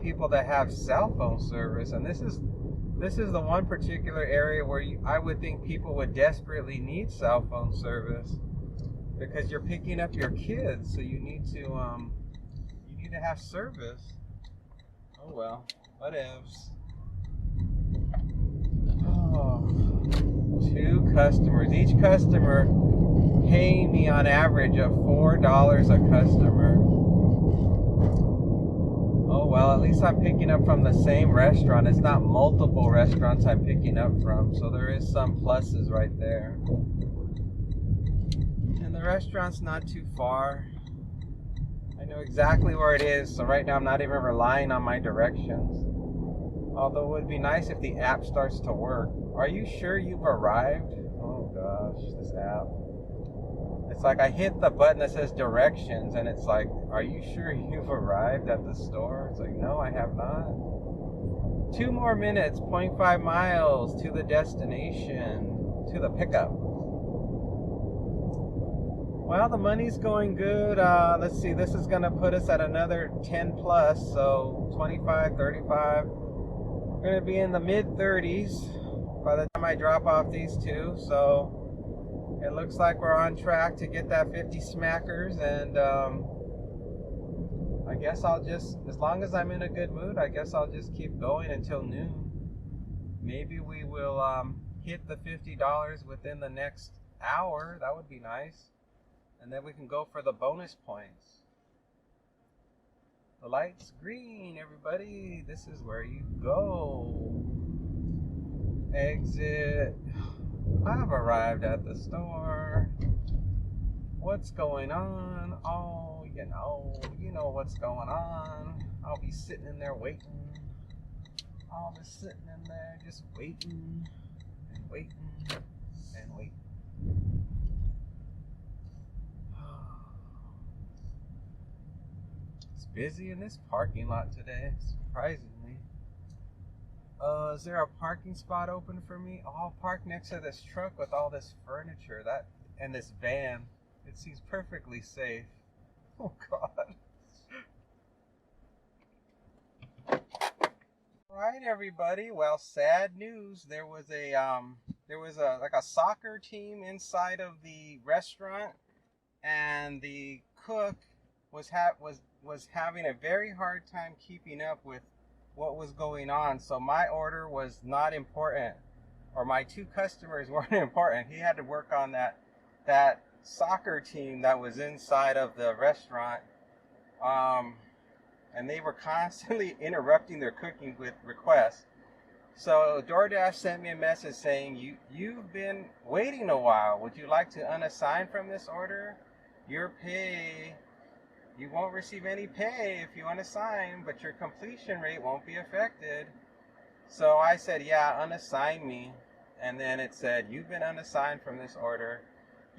[SPEAKER 1] people to have cell phone service, and this is the one particular area where I would think people would desperately need cell phone service because you're picking up your kids, so you need to have service. Oh well, whatevs. Oh, 2 customers. Each customer paying me on average of $4 a customer. Oh well, at least I'm picking up from the same restaurant. It's not multiple restaurants I'm picking up from, so there is some pluses right there. And the restaurant's not too far. I know exactly where it is, so right now I'm not even relying on my directions. Although it would be nice if the app starts to work. Are you sure you've arrived? Oh gosh, this app. It's like I hit the button that says directions and it's like, are you sure you've arrived at the store? It's like, no, I have not. 2 more minutes, 0.5 miles to the destination, to the pickup. Well, the money's going good. Let's see, this is gonna put us at another 10 plus, so 25, 35. We're gonna be in the mid-30s by the time I drop off these 2, so it looks like we're on track to get that 50 smackers, and I guess I'll just, as long as I'm in a good mood, I guess I'll just keep going until noon. Maybe we will hit the $50 within the next hour. That would be nice. And then we can go for the bonus points. The light's green, everybody. This is where you go. Exit. I've arrived at the store. What's going on? Oh, you know what's going on. I'll be sitting in there waiting. I'll be sitting in there just waiting and waiting and waiting. It's busy in this parking lot today, surprisingly. Is there a parking spot open for me? Oh, I'll park next to this truck with all this furniture and this van. It seems perfectly safe. Oh God. All right, everybody. Well, sad news. There was a like a soccer team inside of the restaurant, and the cook was having a very hard time keeping up with what was going on. So my order was not important, or my two customers weren't important. He had to work on that soccer team that was inside of the restaurant, and they were constantly interrupting their cooking with requests. So DoorDash sent me a message saying, you've been waiting a while. Would you like to unassign from this order? You won't receive any pay if you unassign, but your completion rate won't be affected. So I said, yeah, unassign me. And then it said, you've been unassigned from this order.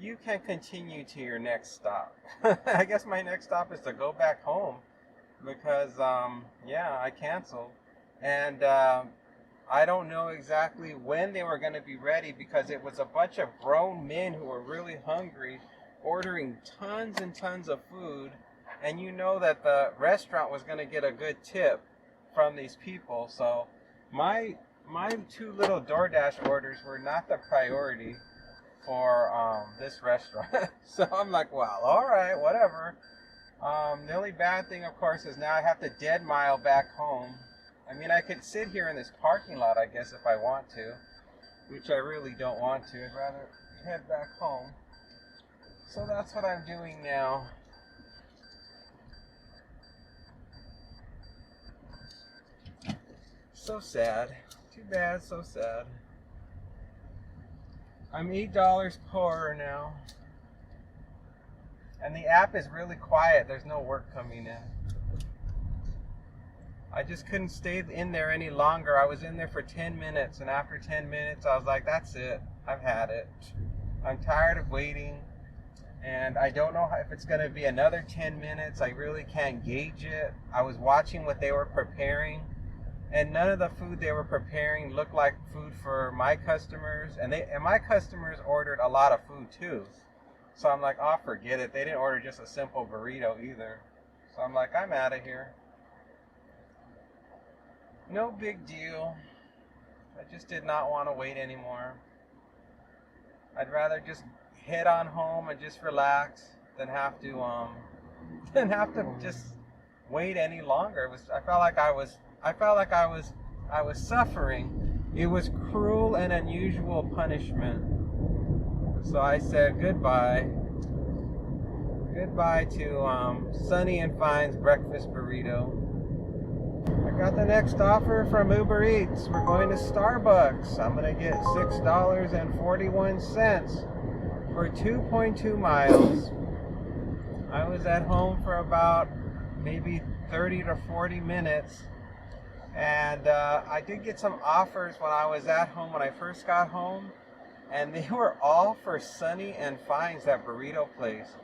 [SPEAKER 1] You can continue to your next stop. I guess my next stop is to go back home because, yeah, I canceled. And I don't know exactly when they were going to be ready because it was a bunch of grown men who were really hungry, ordering tons and tons of food. And you know that the restaurant was going to get a good tip from these people. So my two little DoorDash orders were not the priority for this restaurant. So I'm like, well, all right, whatever. The only bad thing, of course, is now I have to dead mile back home. I mean, I could sit here in this parking lot, I guess, if I want to, which I really don't want to. I'd rather head back home. So that's what I'm doing now. So sad. Too bad, so sad. I'm $8 poorer now. And the app is really quiet. There's no work coming in. I just couldn't stay in there any longer. I was in there for 10 minutes, and after 10 minutes, I was like, that's it. I've had it. I'm tired of waiting, and I don't know if it's going to be another 10 minutes. I really can't gauge it. I was watching what they were preparing, and none of the food they were preparing looked like food for my customers, and my customers ordered a lot of food too. So I'm like, oh, forget it. They didn't order just a simple burrito either. So I'm like, I'm out of here. No big deal. I just did not want to wait anymore. I'd rather just head on home and just relax than have to just wait any longer. I felt like I was suffering. It was cruel and unusual punishment. So I said goodbye. Goodbye to Sonny and Fine's breakfast burrito. I got the next offer from Uber Eats. We're going to Starbucks. I'm going to get $6.41 for 2.2 miles. I was at home for about maybe 30 to 40 minutes. And I did get some offers when I was at home, when I first got home. And they were all for Sonny and Fine's, that burrito place.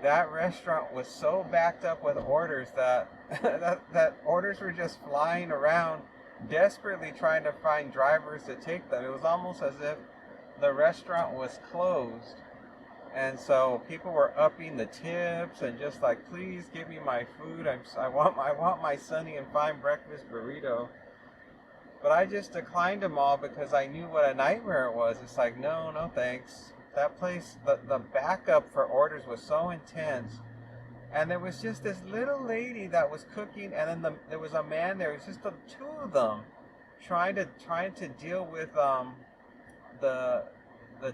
[SPEAKER 1] That restaurant was so backed up with orders that that orders were just flying around, desperately trying to find drivers to take them. It was almost as if the restaurant was closed. And so people were upping the tips and just like, please give me my food. I want my Sonny and Fine breakfast burrito. But I just declined them all because I knew what a nightmare it was. It's like, no thanks. That place, the backup for orders was so intense. And there was just this little lady that was cooking, and then there was a man there. It was just the two of them. trying to deal with the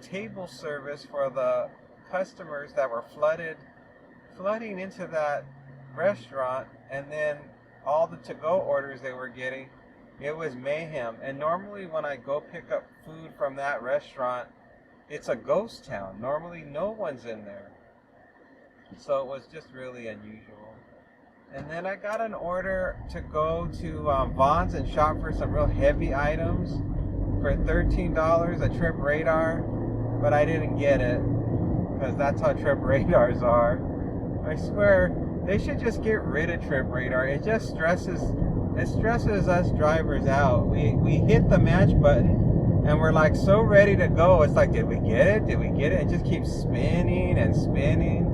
[SPEAKER 1] table service for the customers that were flooding into that restaurant, and then all the to-go orders they were getting. It was mayhem. And normally when I go pick up food from that restaurant, it's a ghost town. Normally no one's in there. So it was just really unusual. And then I got an order to go to Vaughn's and shop for some real heavy items for $13, a trip radar, but I didn't get it because that's how trip radars are. I swear they should just get rid of trip radar. It just stresses us drivers out. We hit the match button and we're like so ready to go. It's like, did we get it? Did we get it? It just keeps spinning and spinning.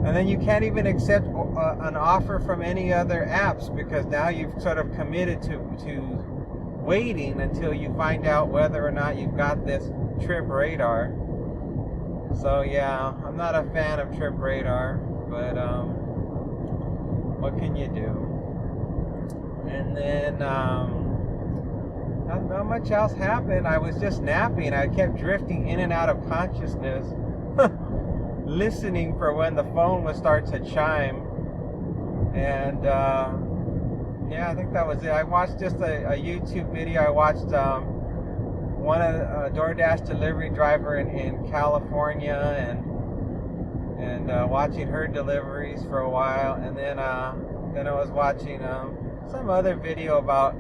[SPEAKER 1] And then you can't even accept an offer from any other apps because now you've sort of committed to waiting until you find out whether or not you've got this trip radar. So yeah, I'm not a fan of trip radar, but what can you do? And then not much else happened. I was just napping. I kept drifting in and out of consciousness, listening for when the phone would start to chime. And yeah, I think that was it. I watched just a YouTube video. I watched one of a DoorDash delivery driver in California, and watching her deliveries for a while, and then I was watching some other video about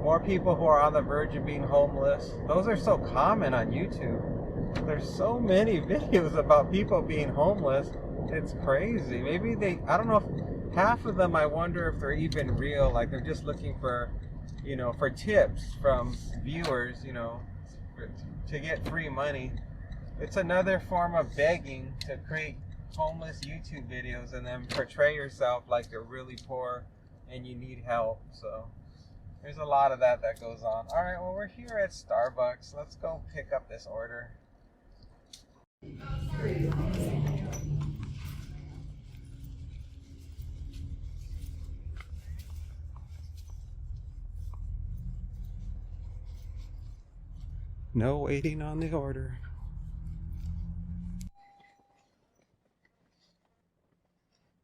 [SPEAKER 1] more people who are on the verge of being homeless. Those are so common on YouTube. There's so many videos about people being homeless. It's crazy. Maybe I don't know if half of them, I wonder if they're even real. Like they're just looking for, for tips from viewers, to get free money. It's another form of begging to create homeless YouTube videos and then portray yourself like you're really poor and you need help. So there's a lot of that goes on. All right, well, we're here at Starbucks. Let's go pick up this order. No waiting on the order.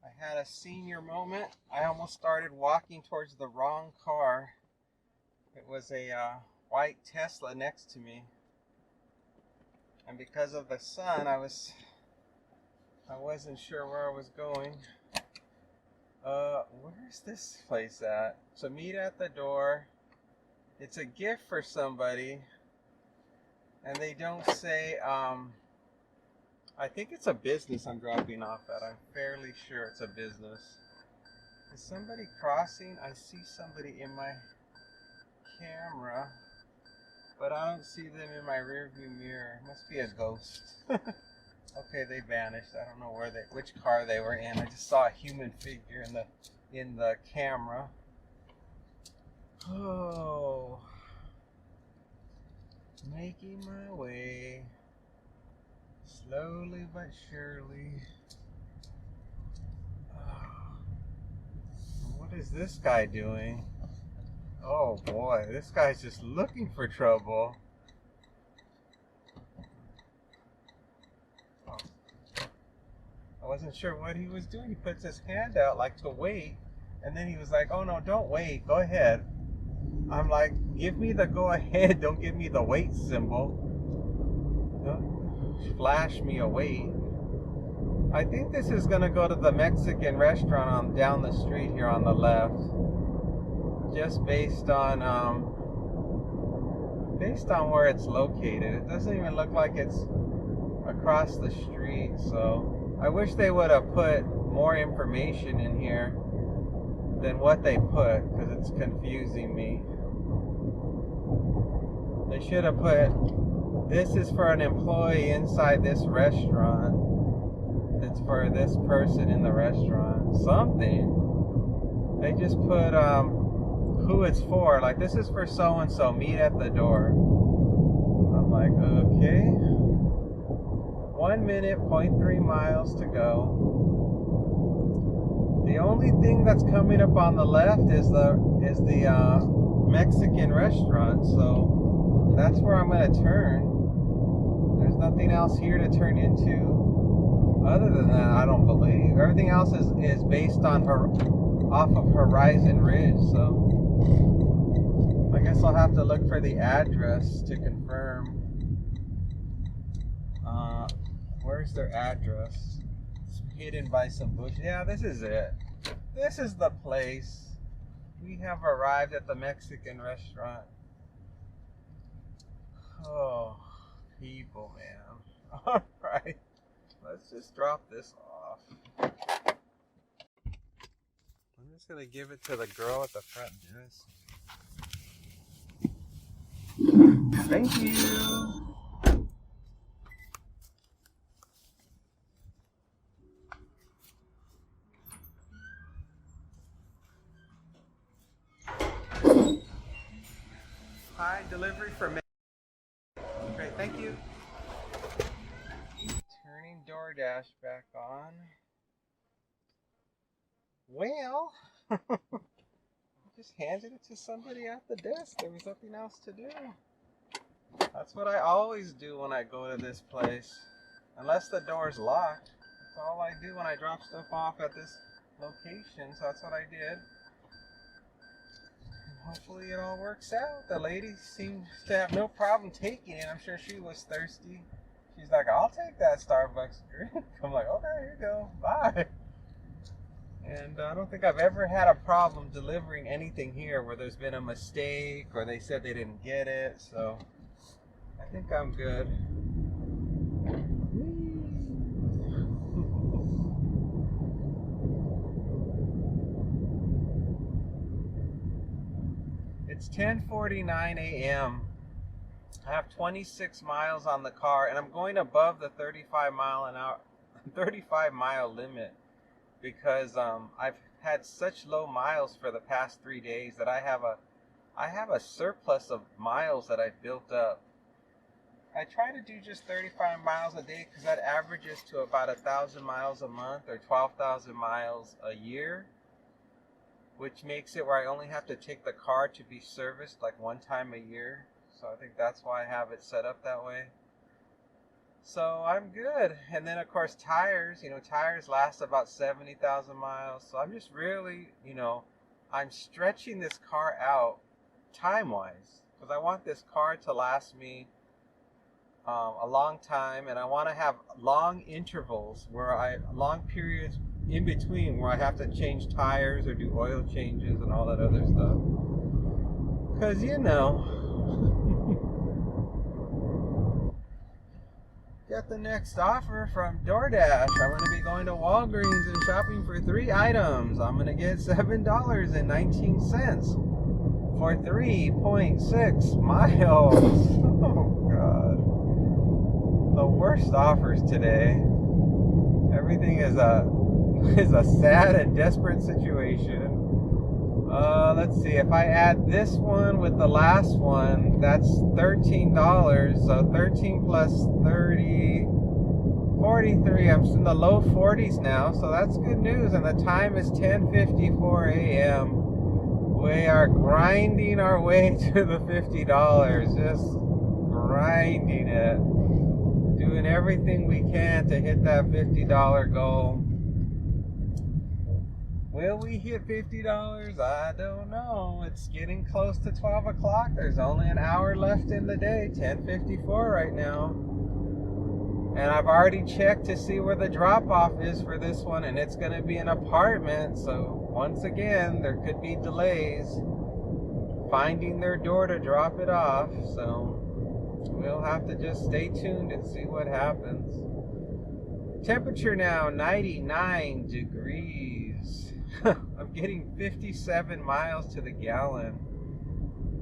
[SPEAKER 1] I had a senior moment. I almost started walking towards the wrong car. It was a white Tesla next to me. And because of the sun, I wasn't sure where I was going. Where's this place at? So meet at the door. It's a gift for somebody. And they don't say, I think it's a business I'm dropping off at. I'm fairly sure it's a business. Is somebody crossing? I see somebody in my camera, but I don't see them in my rearview mirror. Must be a ghost. Okay, they vanished. I don't know which car they were in. I just saw a human figure in the camera. Oh, making my way slowly but surely. What is this guy doing? Oh boy, this guy's just looking for trouble. I wasn't sure what he was doing. He puts his hand out like to wait, and then he was like, oh no, don't wait, go ahead. I'm like, give me the go ahead, don't give me the wait symbol. Don't flash me a wait. I think this is gonna go to the Mexican restaurant down the street here on the left. Just based on where it's located. It doesn't even look like it's across the street, so I wish they would have put more information in here than what they put, because it's confusing me. They should have put, this is for an employee inside this restaurant. It's for this person in the restaurant. Something. They just put who it's for. Like, this is for so-and-so. Meet at the door. I'm like, okay. 1 minute, 0.3 miles to go. The only thing that's coming up on the left is the Mexican restaurant, so that's where I'm going to turn. There's nothing else here to turn into other than that, I don't believe. Everything else is based on off of Horizon Ridge, so I guess I'll have to look for the address to confirm. Where's their address? It's hidden by some bush. Yeah, this is it. This is the place. We have arrived at the Mexican restaurant. Oh, people, man. All right, let's just drop this off. I'm just gonna give it to the girl at the front desk. Thank you. Hi, delivery for me. Great, thank you. Turning DoorDash back on. Well, just handed it to somebody at the desk. There was nothing else to do. That's what I always do when I go to this place. Unless the door's locked. That's all I do when I drop stuff off at this location. So that's what I did. Hopefully it all works out. The lady seemed to have no problem taking it. I'm sure she was thirsty. She's like, I'll take that Starbucks drink. I'm like, okay, here you go. Bye. And I don't think I've ever had a problem delivering anything here where there's been a mistake or they said they didn't get it. So I think I'm good. It's 10:49 a.m. I have 26 miles on the car, and I'm going above the 35 mile limit because I've had such low miles for the past 3 days that I have a surplus of miles that I've built up. I try to do just 35 miles a day because that averages to about 1,000 miles a month or 12,000 miles a year, which makes it where I only have to take the car to be serviced like one time a year. So I think that's why I have it set up that way. So I'm good. And then of course tires, tires last about 70,000 miles. So I'm just really, I'm stretching this car out time-wise because I want this car to last me a long time, and I want to have long intervals long periods in between where I have to change tires or do oil changes and all that other stuff. Because, get the next offer from DoorDash. I'm going to be going to Walgreens and shopping for 3 items. I'm going to get $7.19 for 3.6 miles. Oh, God. The worst offers today. Everything is a sad and desperate situation. Let's see, if I add this one with the last one, that's $13. So 13 plus 30, 43. I'm in the low 40s now, so that's good news. And the time is 10:54 a.m. We are grinding our way to the $50. Just grinding it. Doing everything we can to hit that $50 goal. Will we hit $50? I don't know. It's getting close to 12 o'clock. There's only an hour left in the day. 10:54 right now. And I've already checked to see where the drop-off is for this one, and it's going to be an apartment. So once again, there could be delays finding their door to drop it off. So we'll have to just stay tuned and see what happens. Temperature now 99 degrees. I'm getting 57 miles to the gallon.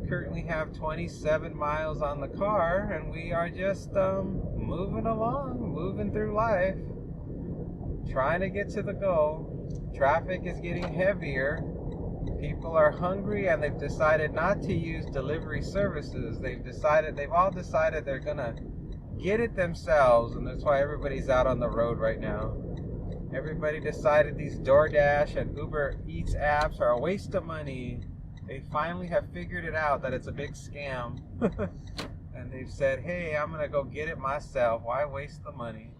[SPEAKER 1] Currently have 27 miles on the car, and we are just moving along, moving through life, trying to get to the goal. Traffic is getting heavier. People are hungry, and they've decided not to use delivery services. They've all decided they're gonna get it themselves, and that's why everybody's out on the road right now. Everybody decided these DoorDash and Uber Eats apps are a waste of money. They finally have figured it out that it's a big scam. And they've said, hey, I'm going to go get it myself. Why waste the money?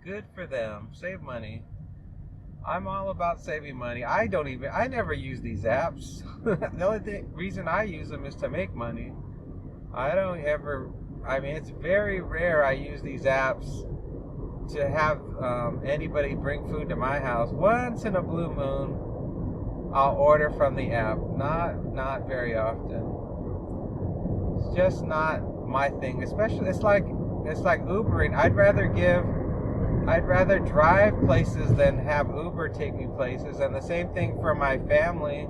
[SPEAKER 1] Good for them. Save money. I'm all about saving money. I never use these apps. The only reason I use them is to make money. It's very rare I use these apps to have anybody bring food to my house. Once in a blue moon, I'll order from the app. Not very often. It's just not my thing. Especially, it's like Ubering. I'd rather drive places than have Uber take me places. And the same thing for my family.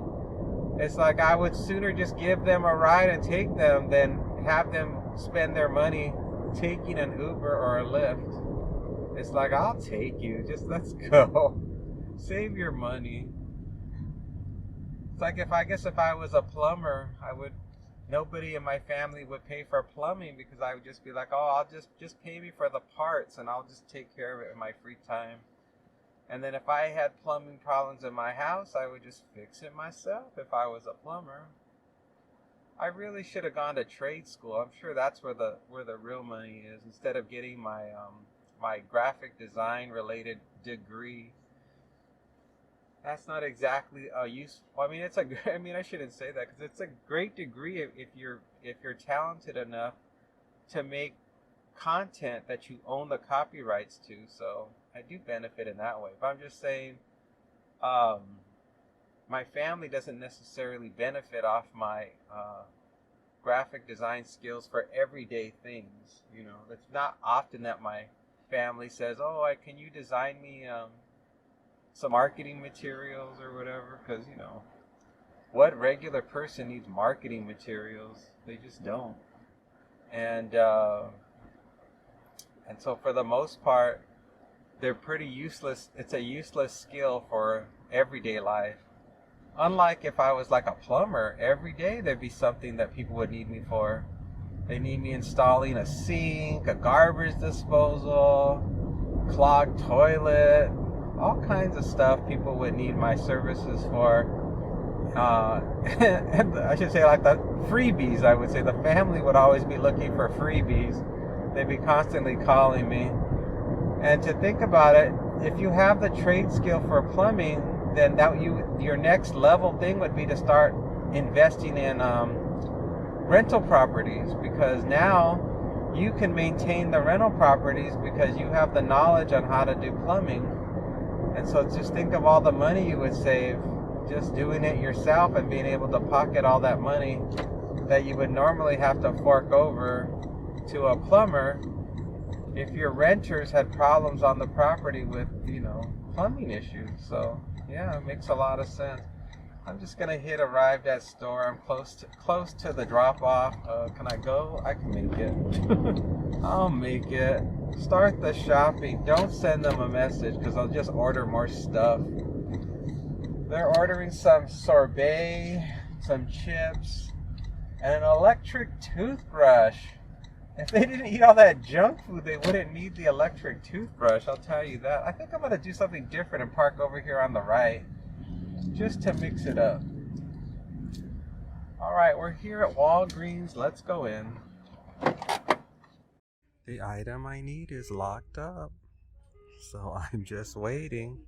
[SPEAKER 1] It's like I would sooner just give them a ride and take them than have them spend their money taking an Uber or a Lyft. It's like, I'll take you. Just let's go. Save your money. It's like if I was a plumber, nobody in my family would pay for plumbing because I would just be like, oh, I'll just pay me for the parts and I'll just take care of it in my free time. And then if I had plumbing problems in my house, I would just fix it myself if I was a plumber. I really should have gone to trade school. I'm sure that's where the real money is, instead of getting my my graphic design related degree. That's not exactly a useful. I shouldn't say that because it's a great degree if you're talented enough to make content that you own the copyrights to. So I do benefit in that way. But I'm just saying, my family doesn't necessarily benefit off my graphic design skills for everyday things. You know, it's not often that my family says, "Oh, can you design me some marketing materials or whatever?" Because what regular person needs marketing materials? They just don't. And so for the most part, they're pretty useless. It's a useless skill for everyday life. Unlike if I was like a plumber, every day there'd be something that people would need me for. They need me installing a sink, a garbage disposal, clogged toilet, all kinds of stuff people would need my services for. And I should say like the freebies, I would say. The family would always be looking for freebies. They'd be constantly calling me. And to think about it, if you have the trade skill for plumbing, then your next level thing would be to start investing in rental properties, because now you can maintain the rental properties because you have the knowledge on how to do plumbing. And so just think of all the money you would save just doing it yourself and being able to pocket all that money that you would normally have to fork over to a plumber if your renters had problems on the property with, plumbing issues. So yeah, it makes a lot of sense. I'm just gonna hit arrived at store. I'm close to the drop off. Can I go? I can make it. I'll make it. Start the shopping. Don't send them a message because I'll just order more stuff. They're ordering some sorbet, some chips, and an electric toothbrush. If they didn't eat all that junk food, they wouldn't need the electric toothbrush, I'll tell you that. I think I'm going to do something different and park over here on the right, just to mix it up. Alright, we're here at Walgreens. Let's go in. The item I need is locked up, so I'm just waiting.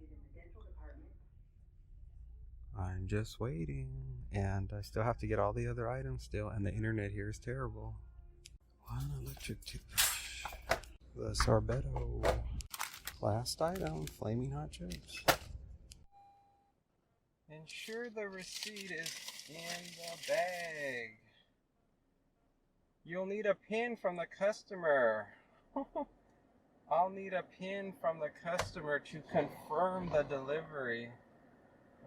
[SPEAKER 1] And I still have to get all the other items still, and the internet here is terrible. One electric toothbrush. The sorbetto. Last item, flaming hot chips. Ensure the receipt is in the bag. You'll need a PIN from the customer. I'll need a PIN from the customer to confirm the delivery.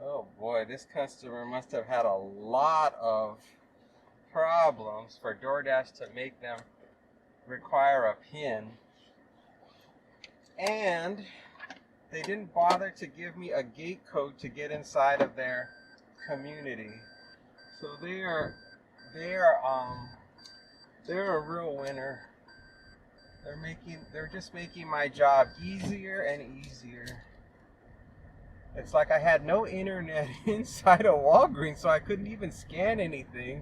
[SPEAKER 1] Oh boy, this customer must have had a lot of problems for DoorDash to make them require a PIN. And they didn't bother to give me a gate code to get inside of their community. So they're a real winner. They're just making my job easier and easier. It's like I had no internet inside of Walgreens, so I couldn't even scan anything.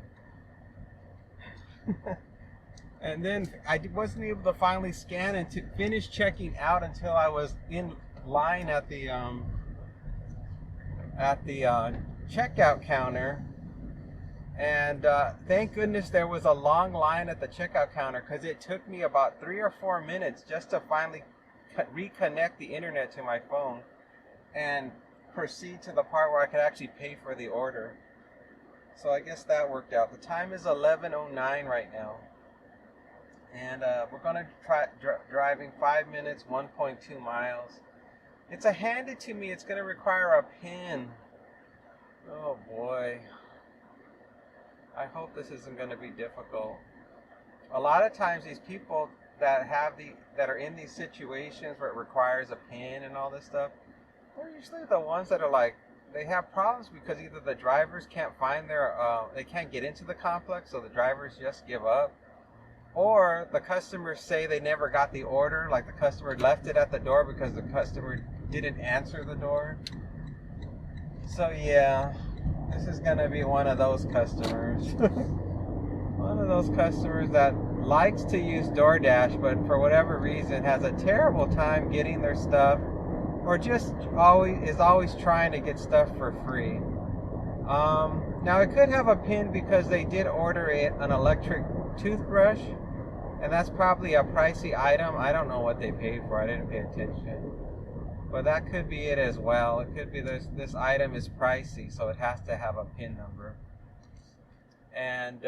[SPEAKER 1] And then I wasn't able to finally scan and to finish checking out until I was in line at the checkout counter. And thank goodness there was a long line at the checkout counter, because it took me about 3 or 4 minutes just to finally reconnect the internet to my phone and proceed to the part where I could actually pay for the order. So I guess that worked out. The time is 11:09 right now. And we're going to try driving 5 minutes, 1.2 miles. It's a handed to me. It's going to require a PIN. Oh boy. I hope this isn't going to be difficult. A lot of times these people that are in these situations where it requires a PIN and all this stuff, they're usually the ones that are like, they have problems because either the drivers can't find they can't get into the complex, so the drivers just give up. Or the customers say they never got the order, like the customer left it at the door because the customer didn't answer the door. So yeah, this is gonna be one of those customers. One of those customers that likes to use DoorDash, but for whatever reason has a terrible time getting their stuff, or just always trying to get stuff for free. Now it could have a PIN because they did order an electric toothbrush, and that's probably a pricey item. I don't know what they paid for. I didn't pay attention. But that could be it as well. It could be this item is pricey, so it has to have a PIN number. And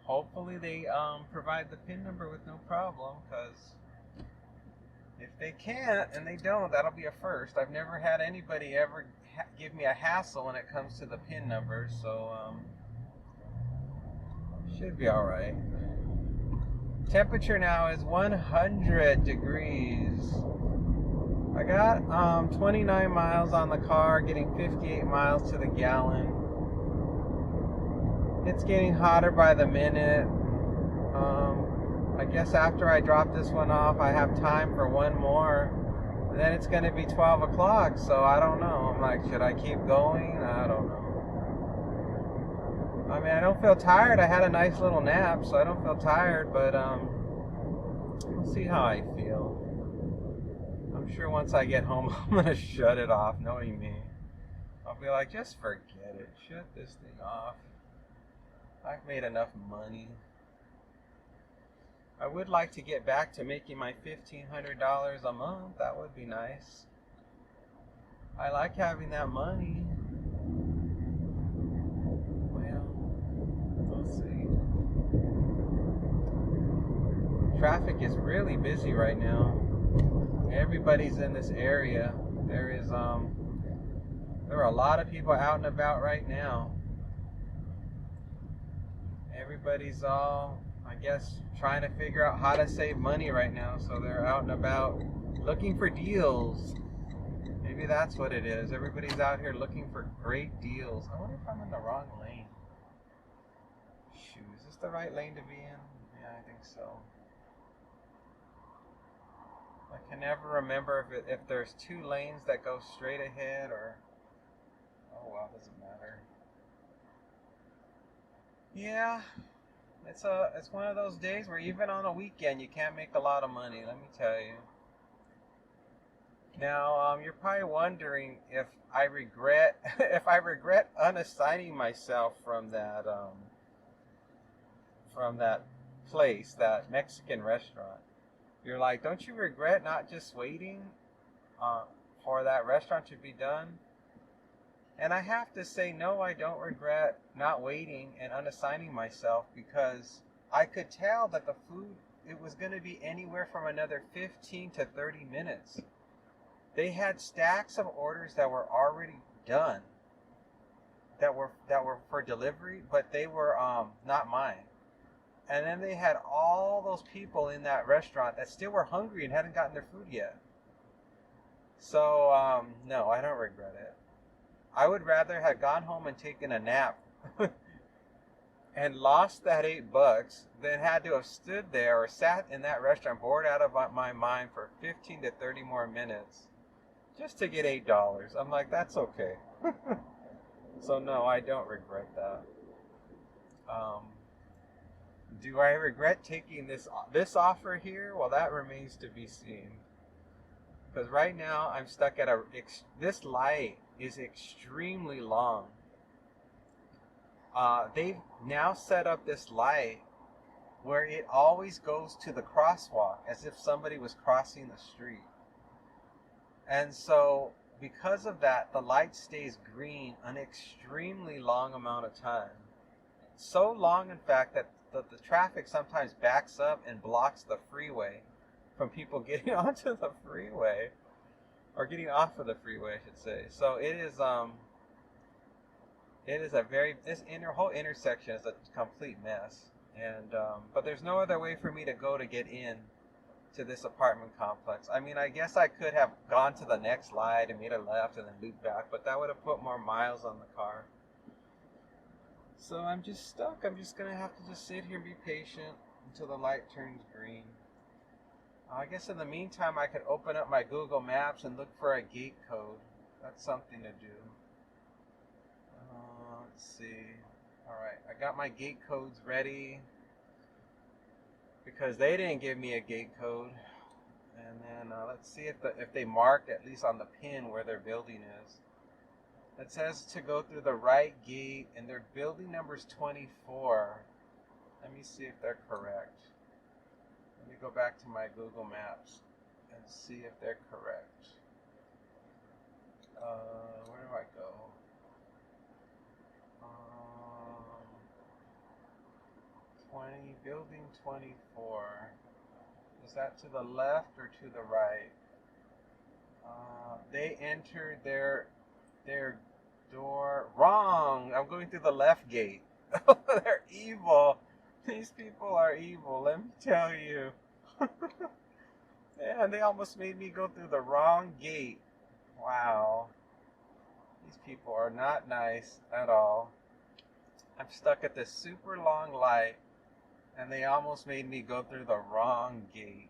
[SPEAKER 1] hopefully they provide the PIN number with no problem, because if they can't and they don't, that'll be a first. I've never had anybody ever give me a hassle when it comes to the PIN number, so should be all right. Temperature now is 100 degrees. I got 29 miles on the car, getting 58 miles to the gallon. It's getting hotter by the minute. I guess after I drop this one off, I have time for one more. And then it's going to be 12 o'clock, so I don't know. I'm like, should I keep going? I don't know. I mean, I don't feel tired. I had a nice little nap, so I don't feel tired, but we'll see how I feel. I'm sure once I get home, I'm going to shut it off, knowing me. I'll be like, just forget it. Shut this thing off. I've made enough money. I would like to get back to making my $1,500 a month. That would be nice. I like having that money. Well, we'll see. Traffic is really busy right now. Everybody's in this area. There are a lot of people out and about right now. Everybody's all, I guess, trying to figure out how to save money right now, so they're out and about looking for deals. Maybe that's what it is. Everybody's out here looking for great deals. I wonder if I'm in the wrong lane. Shoot, is this the right lane to be in? Yeah, I think so. I can never remember if there's two lanes that go straight ahead, or oh well, doesn't matter. Yeah, it's one of those days where even on a weekend you can't make a lot of money, let me tell you. Now, you're probably wondering if I regret unassigning myself from that place, that Mexican restaurant. You're like, don't you regret not just waiting for that restaurant to be done? And I have to say, no, I don't regret not waiting and unassigning myself, because I could tell that the food, it was going to be anywhere from another 15 to 30 minutes. They had stacks of orders that were already done, that were for delivery, but they were not mine. And then they had all those people in that restaurant that still were hungry and hadn't gotten their food yet. So, no, I don't regret it. I would rather have gone home and taken a nap and lost that $8, then had to have stood there or sat in that restaurant bored out of my mind for 15 to 30 more minutes just to get $8. I'm like, that's okay. So no, I don't regret that. Um, do I regret taking this offer here? Well, that remains to be seen. Because right now I'm stuck at this light is extremely long. They've now set up this light where it always goes to the crosswalk as if somebody was crossing the street. And so because of that, the light stays green an extremely long amount of time. So long, in fact, that the traffic sometimes backs up and blocks the freeway from people getting onto the freeway, or getting off of the freeway, I should say. So it is this whole intersection is a complete mess. And but there's no other way for me to go to get in to this apartment complex. I mean, I guess I could have gone to the next light and made a left and then looped back, but that would have put more miles on the car. So I'm just stuck. I'm just gonna have to just sit here and be patient until the light turns green. I guess in the meantime I could open up my Google Maps and look for a gate code. That's something to do. Let's see. Alright, I got my gate codes ready because they didn't give me a gate code. And then let's see if they marked at least on the pin where their building is. It says to go through the right gate, and their building number is 24. Let me see if they're correct. Let me go back to my Google Maps and see if they're correct. Where do I go? Building 24. Is that to the left or to the right? They entered their door wrong. I'm going through the left gate. They're evil. These people are evil, let me tell you. Man, they almost made me go through the wrong gate. Wow. These people are not nice at all. I'm stuck at this super long light, and they almost made me go through the wrong gate.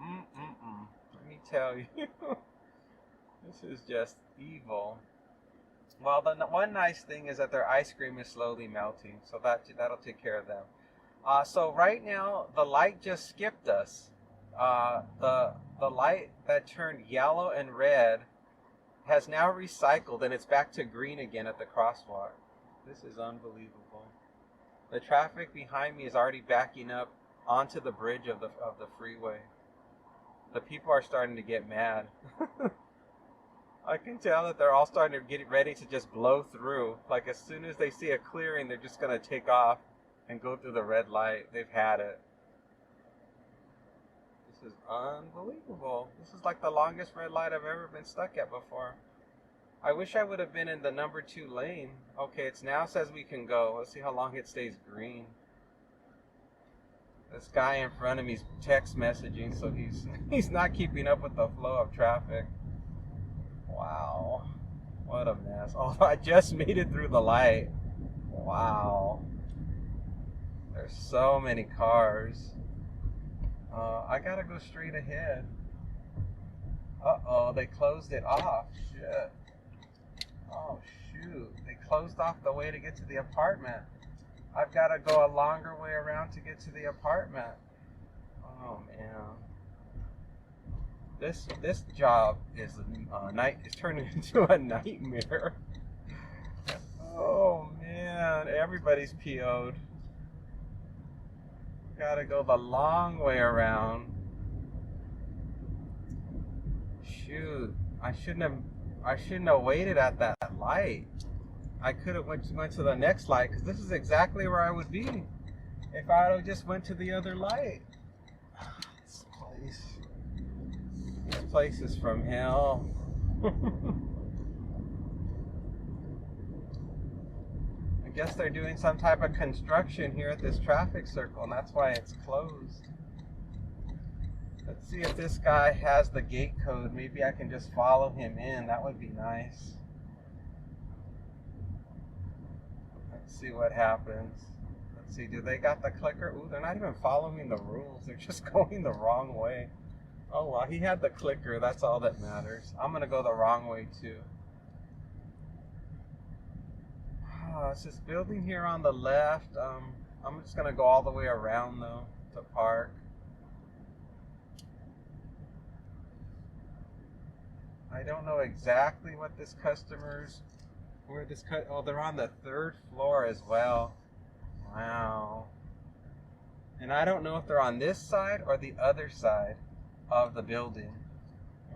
[SPEAKER 1] Let me tell you. This is just evil. Well, the one nice thing is that their ice cream is slowly melting, so that'll take care of them. So right now, the light just skipped us. The light that turned yellow and red has now recycled, and it's back to green again at the crosswalk. This is unbelievable. The traffic behind me is already backing up onto the bridge of the freeway. The people are starting to get mad. I can tell that they're all starting to get ready to just blow through. Like as soon as they see a clearing, they're just going to take off and go through the red light. They've had it. This is unbelievable. This is like the longest red light I've ever been stuck at before. I wish I would have been in the number 2 lane. Okay, it now says we can go. Let's see how long it stays green. This guy in front of me is text messaging, so he's not keeping up with the flow of traffic. Wow, what a mess. Oh, I just made it through the light. Wow. There's so many cars. I gotta go straight ahead. Uh-oh, they closed it off. Shit. Oh, shoot. They closed off the way to get to the apartment. I've gotta go a longer way around to get to the apartment. Oh, man. This job is turning into a nightmare. Oh man, everybody's PO'd. Gotta go the long way around. Shoot, I shouldn't have waited at that light. I could have went to the next light, because this is exactly where I would be if I would have just went to the other light. This place is from hell. I guess they're doing some type of construction here at this traffic circle, and that's why it's closed. Let's see if this guy has the gate code. Maybe I can just follow him in. That would be nice. Let's see what happens. Let's see, do they got the clicker? Ooh, they're not even following the rules. They're just going the wrong way. Oh, well, he had the clicker. That's all that matters. I'm going to go the wrong way, too. Oh, it's this building here on the left. I'm just going to go all the way around, though, to park. I don't know exactly what this customer's... Where this oh, they're on the 3rd floor as well. Wow. And I don't know if they're on this side or the other side of the building.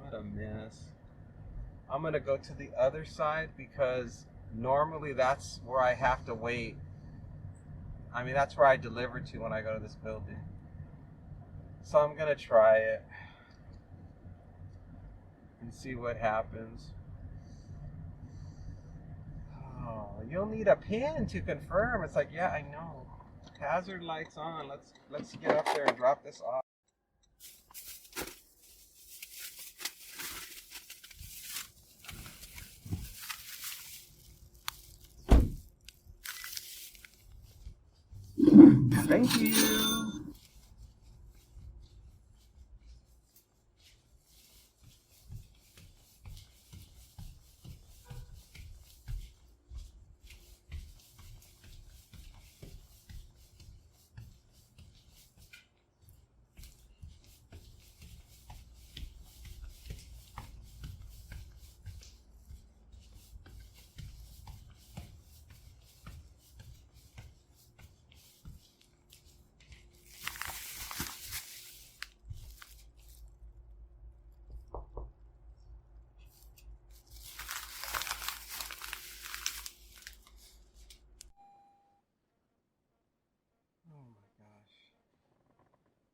[SPEAKER 1] What a mess. I'm gonna go to the other side because normally that's where I have to wait. I mean, that's where I deliver to when I go to this building. So I'm gonna try it and see what happens. Oh, you'll need a pin to confirm. It's like, yeah, I know. Hazard lights on. Let's get up there and drop this off. Thank you.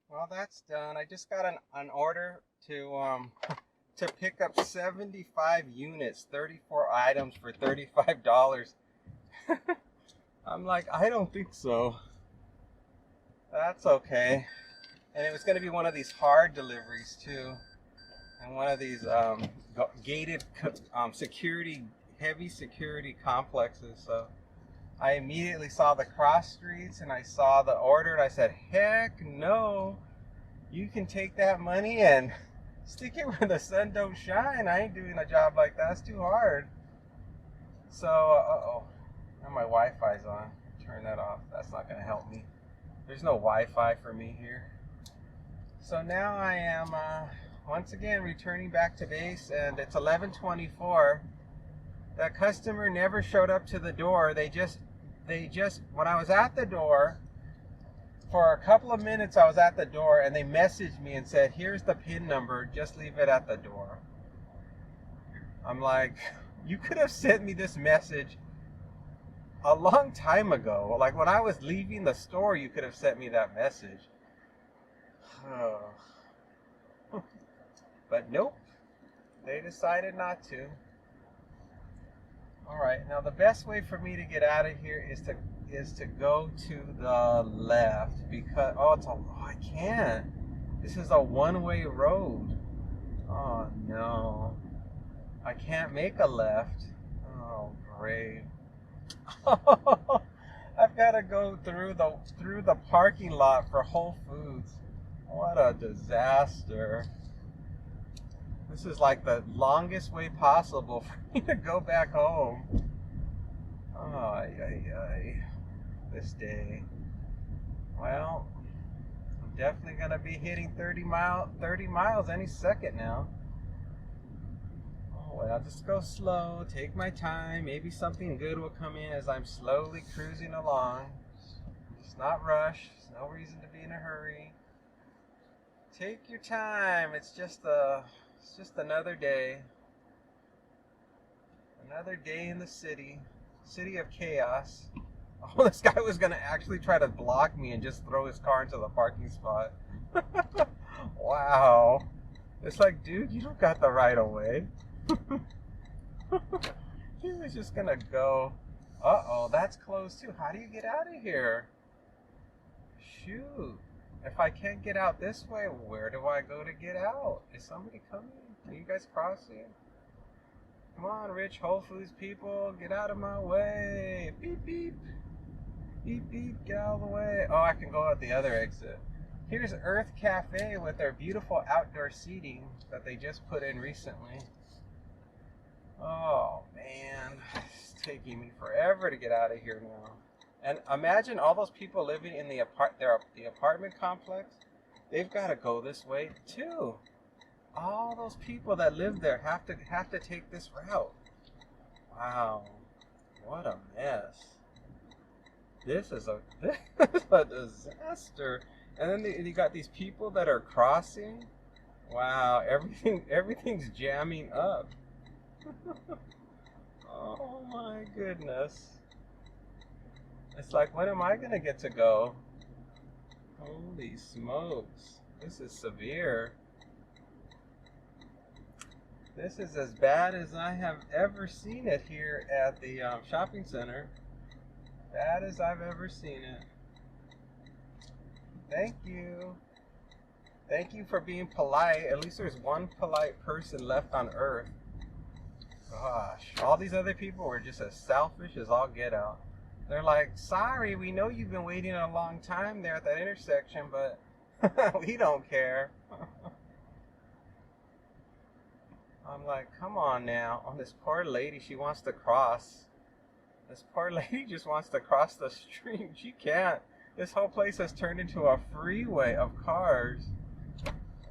[SPEAKER 1] Well, that's done. I just got an order to to pick up 75 units, 34 items for $35. I'm like, I don't think so. That's okay. And it was going to be one of these hard deliveries too, and one of these gated security, heavy security complexes. So I immediately saw the cross streets and I saw the order and I said, heck no, you can take that money and stick it where the sun don't shine. I ain't doing a job like that. It's too hard. So, uh-oh, now my Wi-Fi's on. Turn that off. That's not going to help me. There's no Wi-Fi for me here. So now I am once again returning back to base, and it's 11:24. That customer never showed up to the door. They just when I was at the door, for a couple of minutes I was at the door and they messaged me and said, here's the PIN number, just leave it at the door. I'm like, you could have sent me this message a long time ago. Like when I was leaving the store, you could have sent me that message. Oh. But nope, they decided not to. All right, now the best way for me to get out of here is to go to the left because I can't. This is a one-way road. Oh no, I can't make a left. Oh great. I've got to go through the parking lot for Whole Foods. What a disaster. This is like the longest way possible for me to go back home. Ay. This day. Well, I'm definitely going to be hitting 30 miles any second now. Oh, well, I'll just go slow, take my time. Maybe something good will come in as I'm slowly cruising along. Just not rush. There's no reason to be in a hurry. Take your time. It's just another day. Another day in the city of chaos. Oh, this guy was gonna actually try to block me and just throw his car into the parking spot. Wow. It's like, dude, you don't got the right of way. He was just gonna go. Uh-oh, that's closed too. How do you get out of here? Shoot. If I can't get out this way, where do I go to get out? Is somebody coming? Are you guys crossing? Come on, rich Whole Foods people, get out of my way. Beep, beep. Beep, beep, get out of the way. Oh, I can go out the other exit. Here's Earth Cafe with their beautiful outdoor seating that they just put in recently. Oh, man. It's taking me forever to get out of here now. And imagine all those people living in the apartment complex. They've got to go this way too. All those people that live there have to take this route. Wow, what a mess! This is a disaster. And then you got these people that are crossing. Wow, everything's jamming up. Oh my goodness! It's like, when am I gonna get to go? Holy smokes! This is severe. This is as bad as I have ever seen it here at the shopping center. Bad as I've ever seen it. Thank you. Thank you for being polite. At least there's one polite person left on Earth. Gosh, all these other people were just as selfish as all get out. They're like, sorry, we know you've been waiting a long time there at that intersection, but we don't care. I'm like, come on now. Oh, this poor lady, she wants to cross. This poor lady just wants to cross the street. She can't. This whole place has turned into a freeway of cars.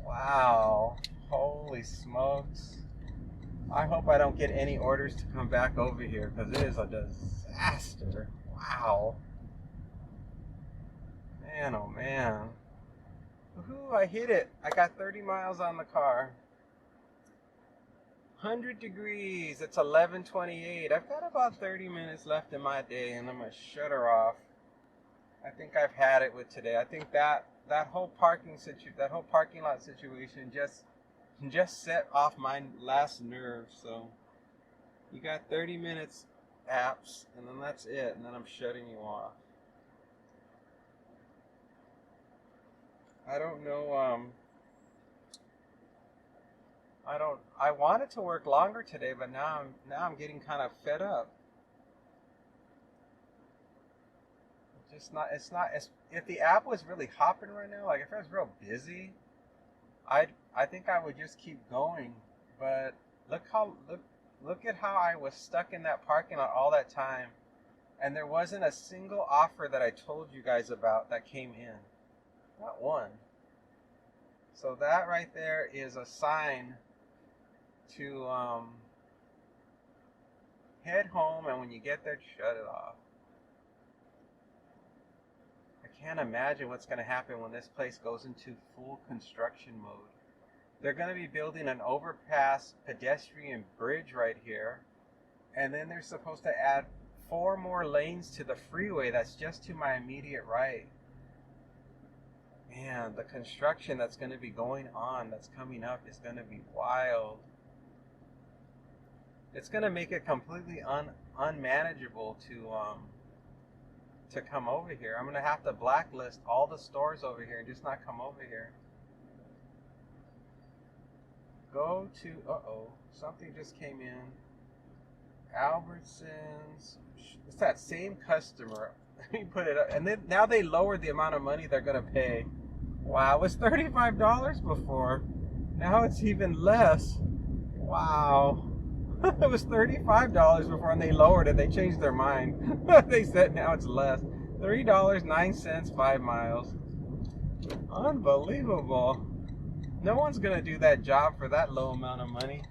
[SPEAKER 1] Wow. Holy smokes. I hope I don't get any orders to come back over here, because it is a disaster. Wow. Man, oh man. Woohoo, I hit it. I got 30 miles on the car. 100 degrees. It's 11:28. I've got about 30 minutes left in my day, and I'm going to shut her off. I think I've had it with today. I think that whole parking lot situation just set off my last nerve. So you got 30 minutes, apps, and then that's it, and then I'm shutting you off. I don't know. I wanted to work longer today, but now I'm getting kind of fed up. If the app was really hopping right now, like if I was real busy, I think I would just keep going. But look at how I was stuck in that parking lot all that time, and there wasn't a single offer that I told you guys about that came in. Not one. So that right there is a sign to head home, and when you get there, shut it off. I can't imagine what's going to happen when this place goes into full construction mode. They're going to be building an overpass pedestrian bridge right here, and then they're supposed to add 4 more lanes to the freeway that's just to my immediate right. Man, the construction that's going to be going on, that's coming up, is going to be wild. It's going to make it completely unmanageable to come over here. I'm going to have to blacklist all the stores over here and just not come over here. Go to, something just came in. Albertsons. It's that same customer. Let me put it up. And then now they lowered the amount of money they're going to pay. Wow, it was $35 before. Now it's even less. Wow. It was $35 before, and they lowered it. They changed their mind. They said now it's less. $3.09, 5 miles. Unbelievable. No one's going to do that job for that low amount of money.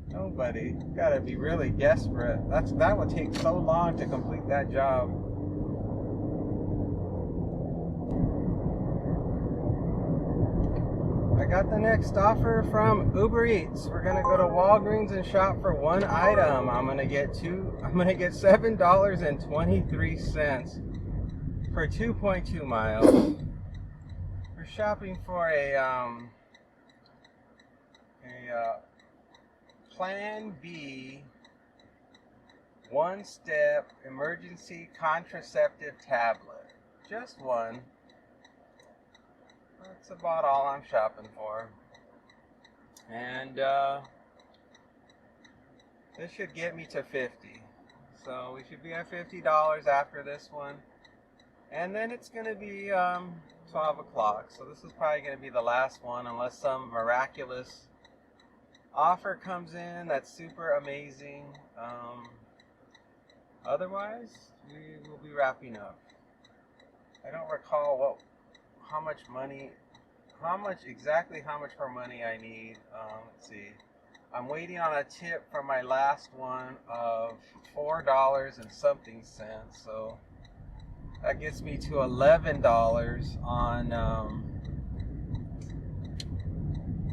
[SPEAKER 1] Nobody. You got to be really desperate. That would take so long to complete that job. I got the next offer from Uber Eats. We're gonna go to Walgreens and shop for one item. I'm gonna get $7.23 for 2.2 miles. We're shopping for a Plan B one-step emergency contraceptive tablet. Just one. That's about all I'm shopping for. And this should get me to 50. So we should be at $50 after this one. And then it's going to be 12 o'clock. So this is probably going to be the last one unless some miraculous offer comes in that's super amazing. Otherwise, we will be wrapping up. I don't recall how much exactly how much more money I need. Let's see. I'm waiting on a tip for my last one of $4 and something cents. So that gets me to $11 on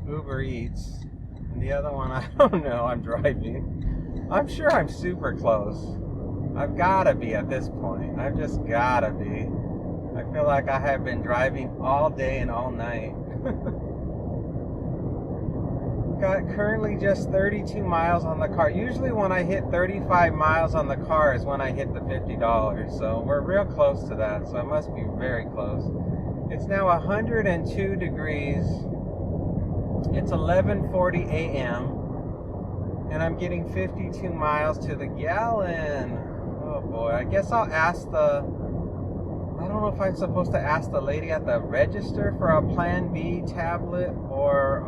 [SPEAKER 1] Uber Eats. And the other one, I don't know, I'm driving. I'm sure I'm super close. I've gotta be at this point. I've just gotta be. I feel like I have been driving all day and all night. Got currently just 32 miles on the car. Usually when I hit 35 miles on the car is when I hit the $50. So we're real close to that. So it must be very close. It's now 102 degrees. It's 11:40 a.m. and I'm getting 52 miles to the gallon. Oh boy, I guess I'll ask I don't know if I'm supposed to ask the lady at the register for a Plan B tablet or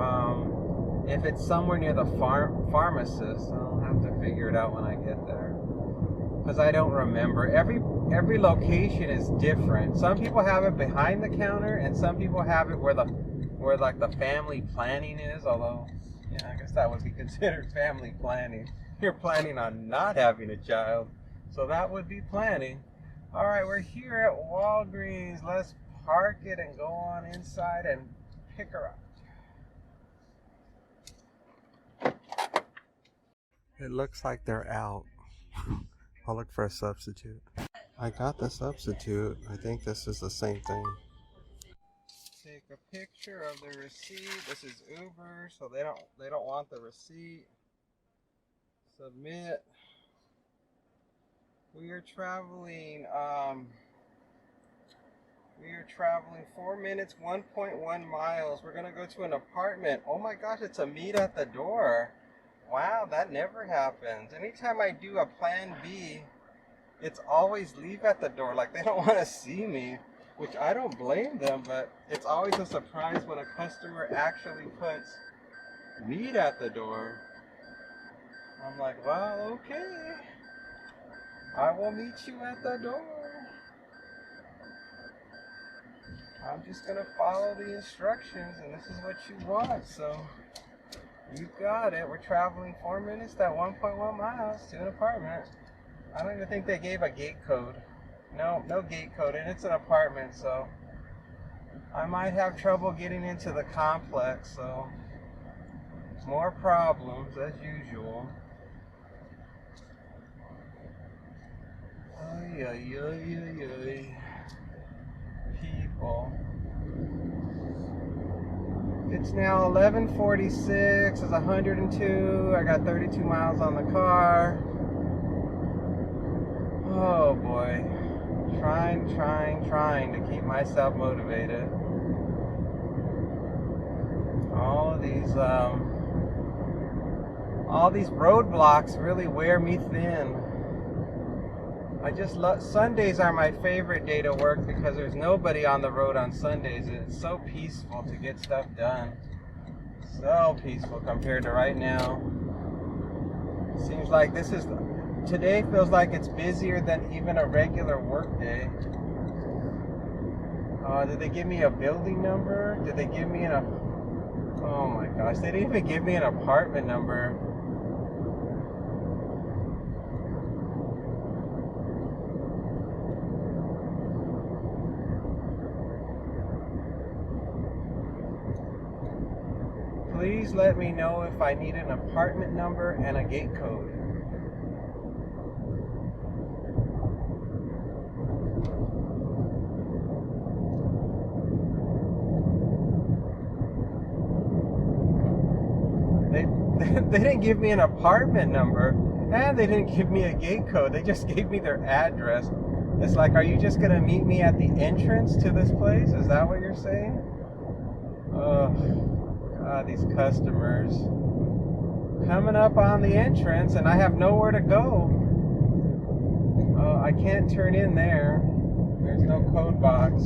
[SPEAKER 1] if it's somewhere near the pharmacist. I'll have to figure it out when I get there, because I don't remember. Every location is different. Some people have it behind the counter, and some people have it where like the family planning is. Although, yeah, I guess that would be considered family planning. You're planning on not having a child, so that would be planning. All right, we're here at Walgreens. Let's park it and go on inside and pick her up. It looks like they're out. I'll look for a substitute. I got the substitute. I think this is the same thing. Take a picture of the receipt. This is Uber, so they don't want the receipt. Submit. We are traveling 4 minutes, 1.1 miles. We're gonna go to an apartment. Oh my gosh, it's a meet at the door. Wow, that never happens. Anytime I do a Plan B, it's always leave at the door. Like they don't want to see me, which I don't blame them, but it's always a surprise when a customer actually puts meet at the door. I'm like, well, okay. I will meet you at the door. I'm just going to follow the instructions, and this is what you want, so you got it. We're traveling 4 minutes, that 1.1 miles to an apartment. I don't even think they gave a gate code. No gate code, and it's an apartment, so I might have trouble getting into the complex, so more problems as usual. Ay, ay, ay, ay, ay. People. It's now 11:46. It's 102. I got 32 miles on the car. Oh boy. Trying to keep myself motivated. All these roadblocks really wear me thin. I just love Sundays are my favorite day to work because there's nobody on the road on Sundays. It's so peaceful to get stuff done. So peaceful compared to right now. Seems like today feels like it's busier than even a regular work day. Did they give me a building number? Did they give me oh my gosh, they didn't even give me an apartment number. Please let me know if I need an apartment number and a gate code. They didn't give me an apartment number, and they didn't give me a gate code. They just gave me their address. It's like, are you just gonna meet me at the entrance to this place? Is that what you're saying? God, these customers coming up on the entrance, and I have nowhere to go. Well, I can't turn in there. There's no code box.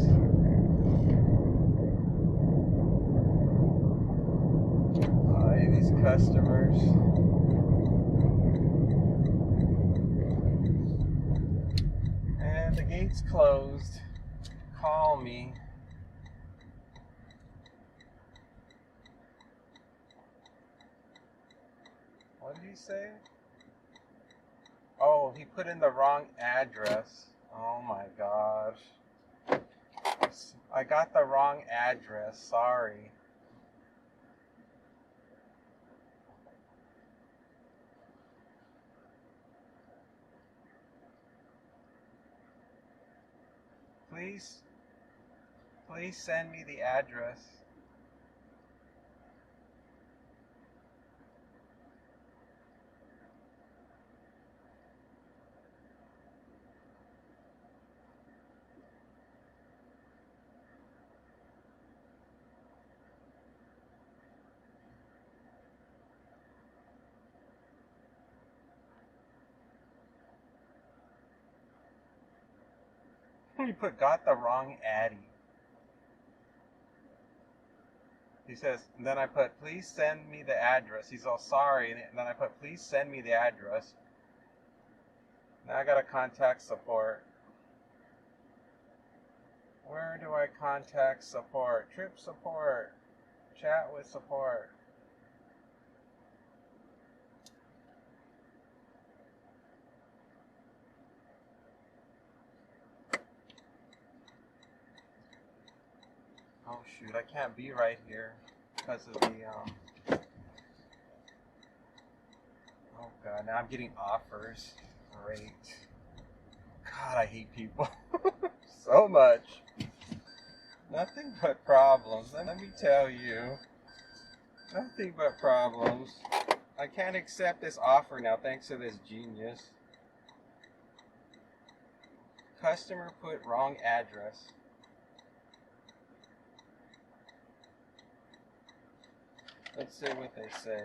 [SPEAKER 1] These customers. And the gate's closed. Call me. What did he say? Oh, he put in the wrong address. Oh my gosh. I got the wrong address. Sorry. Please send me the address. He put got the wrong Addy. He says, and then I put, please send me the address. He's all sorry. And then I put, please send me the address. Now I gotta contact support. Where do I contact support? Trip support. Chat with support. Oh shoot, I can't be right here because of the oh god, now I'm getting offers. Great. God, I hate people so much. Nothing but problems, let me tell you. Nothing but problems. I can't accept this offer now thanks to this genius. Customer put wrong address. Let's see what they say.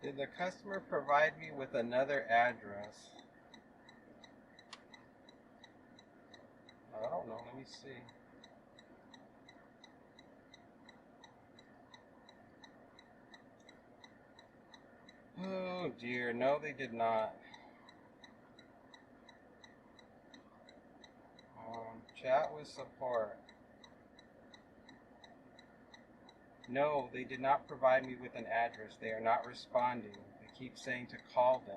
[SPEAKER 1] Did the customer provide me with another address? I don't know, let me see. Oh dear, no they did not. Chat with support. No, they did not provide me with an address. They are not responding. They keep saying to call them.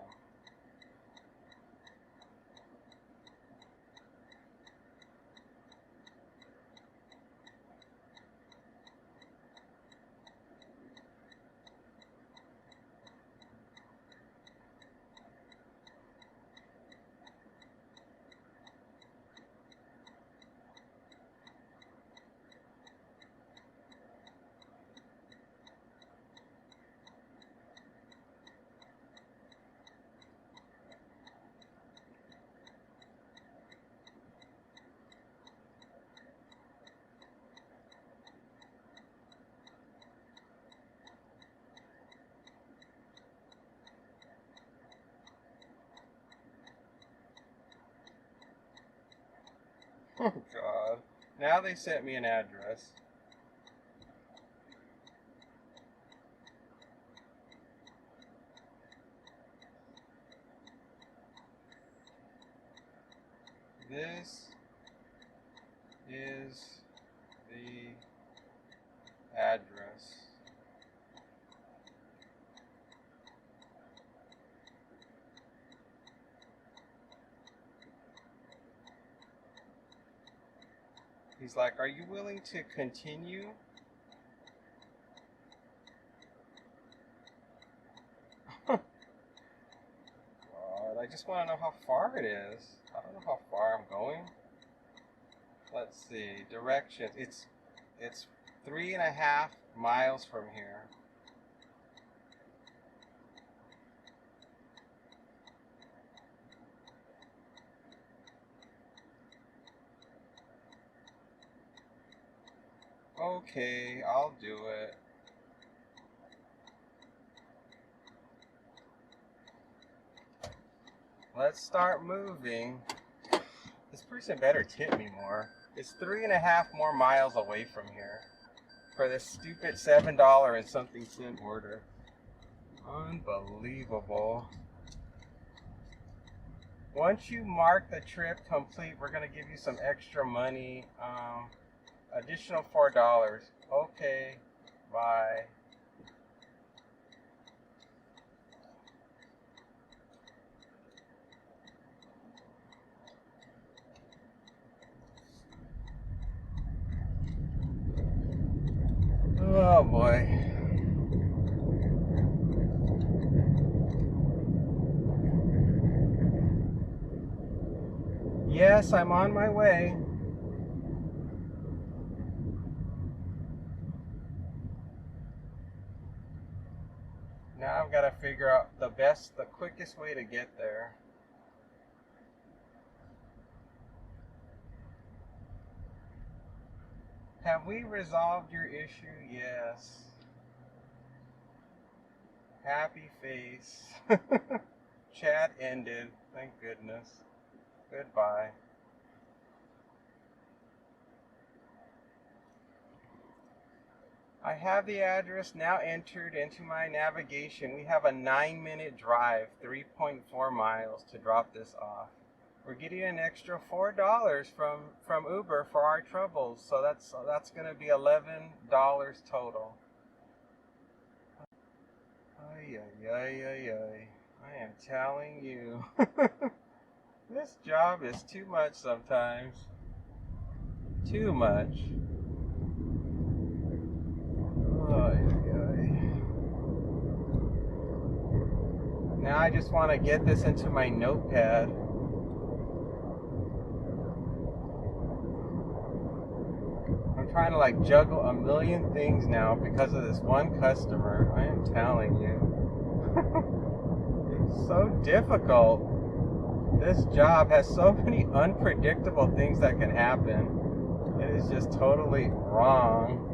[SPEAKER 1] Oh god. Now they sent me an address. This is the address. He's like, are you willing to continue? God, I just want to know how far it is. I don't know how far I'm going. let's see, directions. It's 3.5 miles from here. Okay, I'll do it. Let's start moving. This person better tip me more. It's 3.5 more miles away from here for this stupid $7 and something cent order. Unbelievable. Once you mark the trip complete, we're gonna give you some extra money. Additional $4. Okay, bye. Oh boy. Yes, I'm on my way. Now I've got to figure out the quickest way to get there. Have we resolved your issue? Yes. Happy face. Chat ended. Thank goodness. Goodbye. I have the address now entered into my navigation. We have a 9-minute drive, 3.4 miles to drop this off. We're getting an extra $4 from Uber for our troubles, so that's going to be $11 total. Ay, ay, ay, ay, ay. I am telling you. This job is too much sometimes. Too much. Ay, ay. Now I just want to get this into my notepad. I'm trying to like juggle a million things now because of this one customer. I am telling you. It's so difficult. This job has so many unpredictable things that can happen. It is just totally wrong.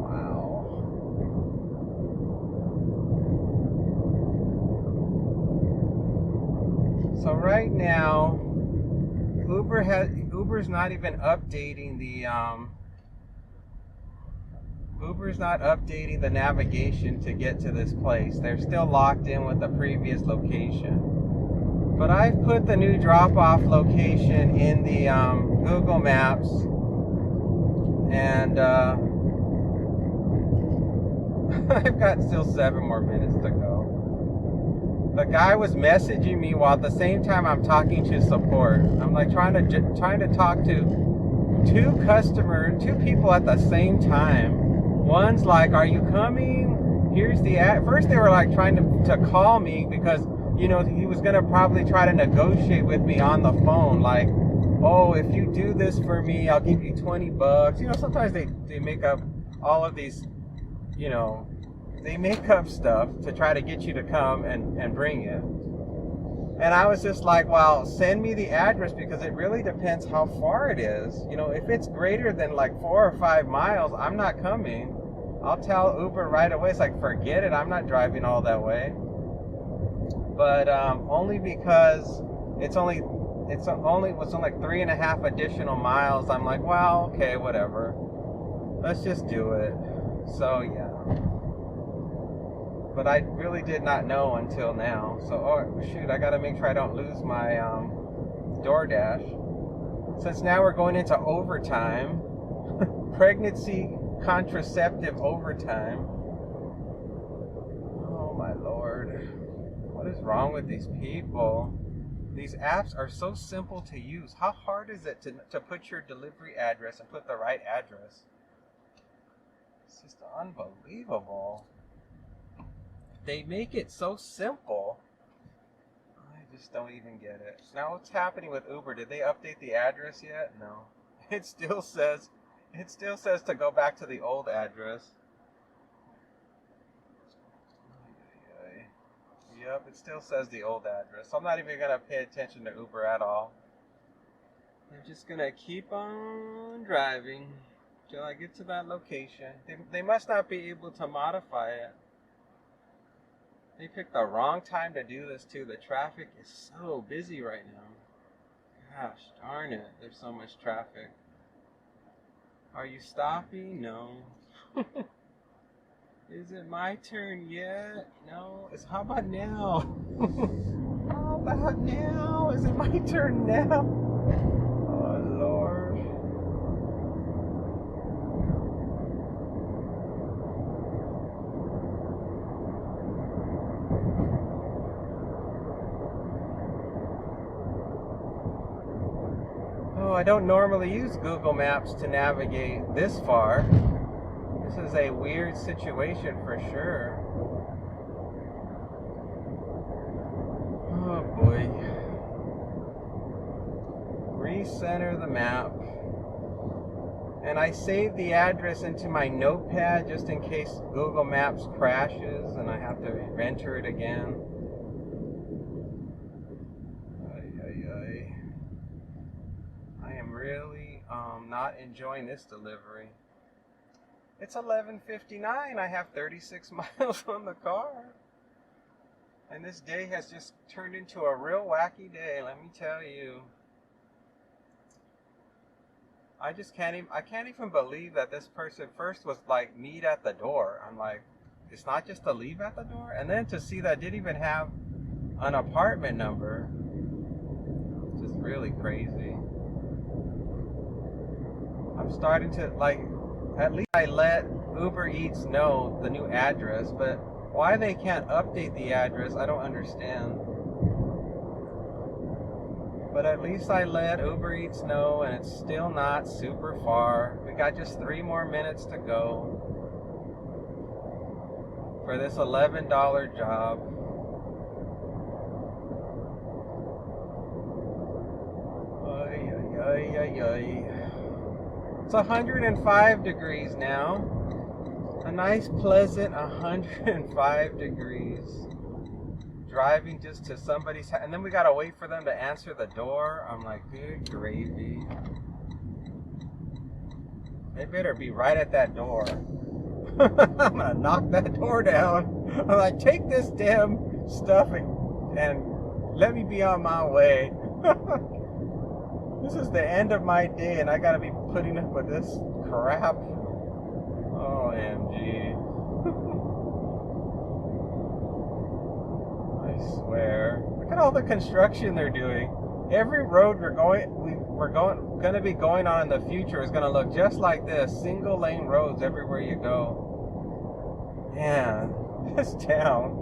[SPEAKER 1] Wow. So right now, Uber's not even updating the Uber's not updating the navigation to get to this place. They're still locked in with the previous location. But I've put the new drop-off location in the Google Maps, and I've got still 7 more minutes to go. The guy was messaging me while at the same time I'm talking to support. I'm like trying to talk to two people at the same time. One's like, "Are you coming? Here's the ad." First they were like trying to call me because, you know, he was gonna probably try to negotiate with me on the phone, like, "Oh, if you do this for me, I'll give you $20." You know, sometimes they make up all of these, you know, they make up stuff to try to get you to come and bring it. And I was just like, well, send me the address because it really depends how far it is. You know, if it's greater than like 4 or 5 miles, I'm not coming. I'll tell Uber right away. It's like, forget it. I'm not driving all that way. But only because it was only like 3.5 additional miles. I'm like, well, okay, whatever. Let's just do it. So yeah. But I really did not know until now. So, oh shoot, I gotta make sure I don't lose my DoorDash. Since now we're going into overtime, pregnancy contraceptive overtime. Oh my Lord. What is wrong with these people? These apps are so simple to use. How hard is it to put your delivery address and put the right address? It's just unbelievable. They make it so simple. I just don't even get it. Now what's happening with Uber? Did they update the address yet? No. It still says to go back to the old address. Yep, it still says the old address. So I'm not even gonna pay attention to Uber at all. I'm just gonna keep on driving till I get to that location. They must not be able to modify it. They picked the wrong time to do this too. The traffic is so busy right now. Gosh darn it, there's so much traffic. Are you stopping? No. Is it my turn yet? No. How about now? How about now? Is it my turn now? Oh Lord. Oh, I don't normally use Google Maps to navigate this far. This is a weird situation for sure. Oh boy. Recenter the map. And I saved the address into my notepad just in case Google Maps crashes and I have to enter it again. I am really not enjoying this delivery. It's 11:59. I have 36 miles on the car. And this day has just turned into a real wacky day, let me tell you. I can't even believe that this person first was like, meet at the door. I'm like, it's not just to leave at the door? And then to see that I didn't even have an apartment number. It's just really crazy. I'm starting to, like, at least I let Uber Eats know the new address, but why they can't update the address, I don't understand. But at least I let Uber Eats know, and it's still not super far. We got just 3 more minutes to go for this $11 job. Ay, ay, ay, ay, ay. It's 105 degrees now. A nice, pleasant 105 degrees. Driving just to somebody's house, and then we gotta wait for them to answer the door. I'm like, good gravy. They better be right at that door. I'm gonna knock that door down. I'm like, take this damn stuff and let me be on my way. This is the end of my day and I gotta be putting up with this crap. OMG. I swear. Look at all the construction they're doing. Every road we're going to be going on in the future is going to look just like this. Single lane roads everywhere you go. Man, this town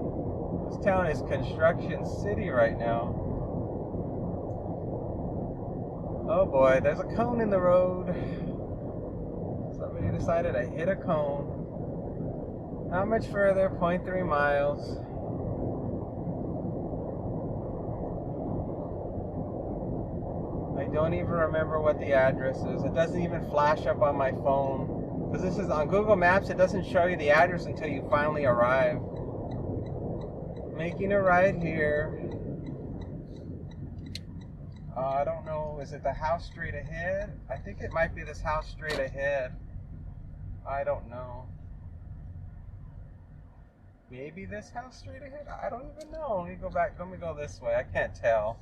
[SPEAKER 1] is construction city right now. Oh boy, there's a cone in the road. Somebody decided to hit a cone. How much further? 0.3 miles. I don't even remember what the address is. It doesn't even flash up on my phone. Because this is on Google Maps, it doesn't show you the address until you finally arrive. Making a right here. I don't know, is it the house straight ahead? I think it might be this house straight ahead. I don't know. Maybe this house straight ahead? I don't even know. Let me go back. Let me go this way. I can't tell.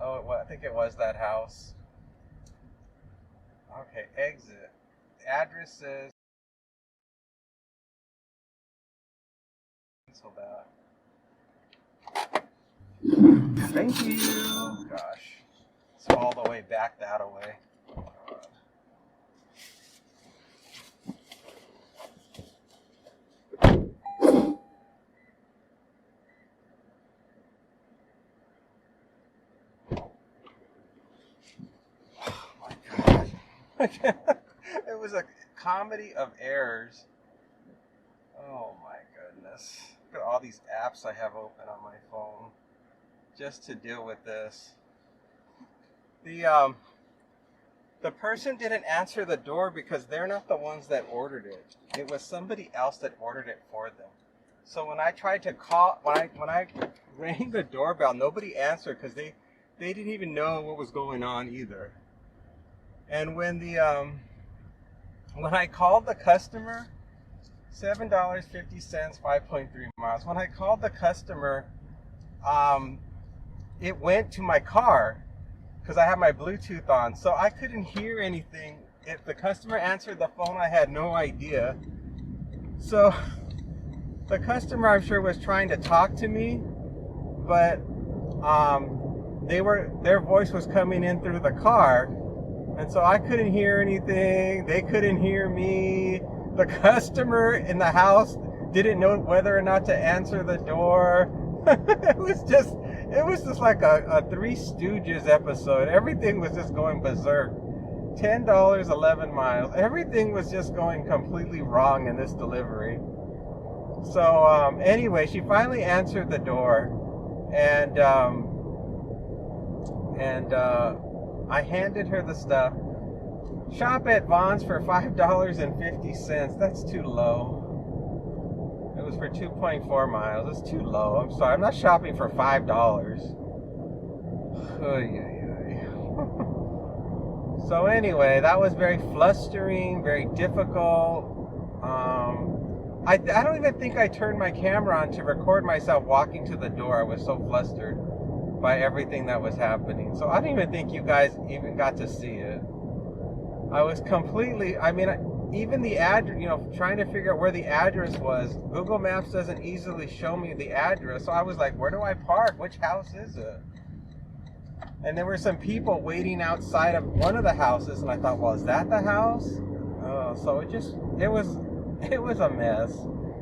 [SPEAKER 1] Oh, I think it was that house. Okay, exit. The address says... Cancel that. Thank you. Gosh. It's all the way back that way. It was a comedy of errors. Oh my goodness. Look at all these apps I have open on my phone. just to deal with this. The person didn't answer the door because they're not the ones that ordered it. It was somebody else that ordered it for them. So when I tried to call, when I rang the doorbell, nobody answered because they didn't even know what was going on either. And when I called the customer, $7.50, 5.3 miles. When I called the customer, it went to my car because I have my Bluetooth on, so I couldn't hear anything. If the customer answered the phone, I had no idea. So the customer, I'm sure, was trying to talk to me, but their voice was coming in through the car, and so I couldn't hear anything. They couldn't hear me. The customer in the house didn't know whether or not to answer the door. It was just like a Three Stooges episode. Everything was just going berserk. $10, 11 miles. Everything was just going completely wrong in this delivery. So anyway, she finally answered the door, and I handed her the stuff. Shop at Vons for $5.50. That's too low. It was for 2.4 miles. It's too low. I'm sorry. I'm not shopping for $5. So anyway, that was very flustering, very difficult. I don't even think I turned my camera on to record myself walking to the door. I was so flustered by everything that was happening. So I don't even think you guys even got to see it. I was completely, even the address, trying to figure out where the address was. Google Maps doesn't easily show me the address. So I was like, where do I park? Which house is it? And there were some people waiting outside of one of the houses. And I thought, well, is that the house? Oh, so it was a mess.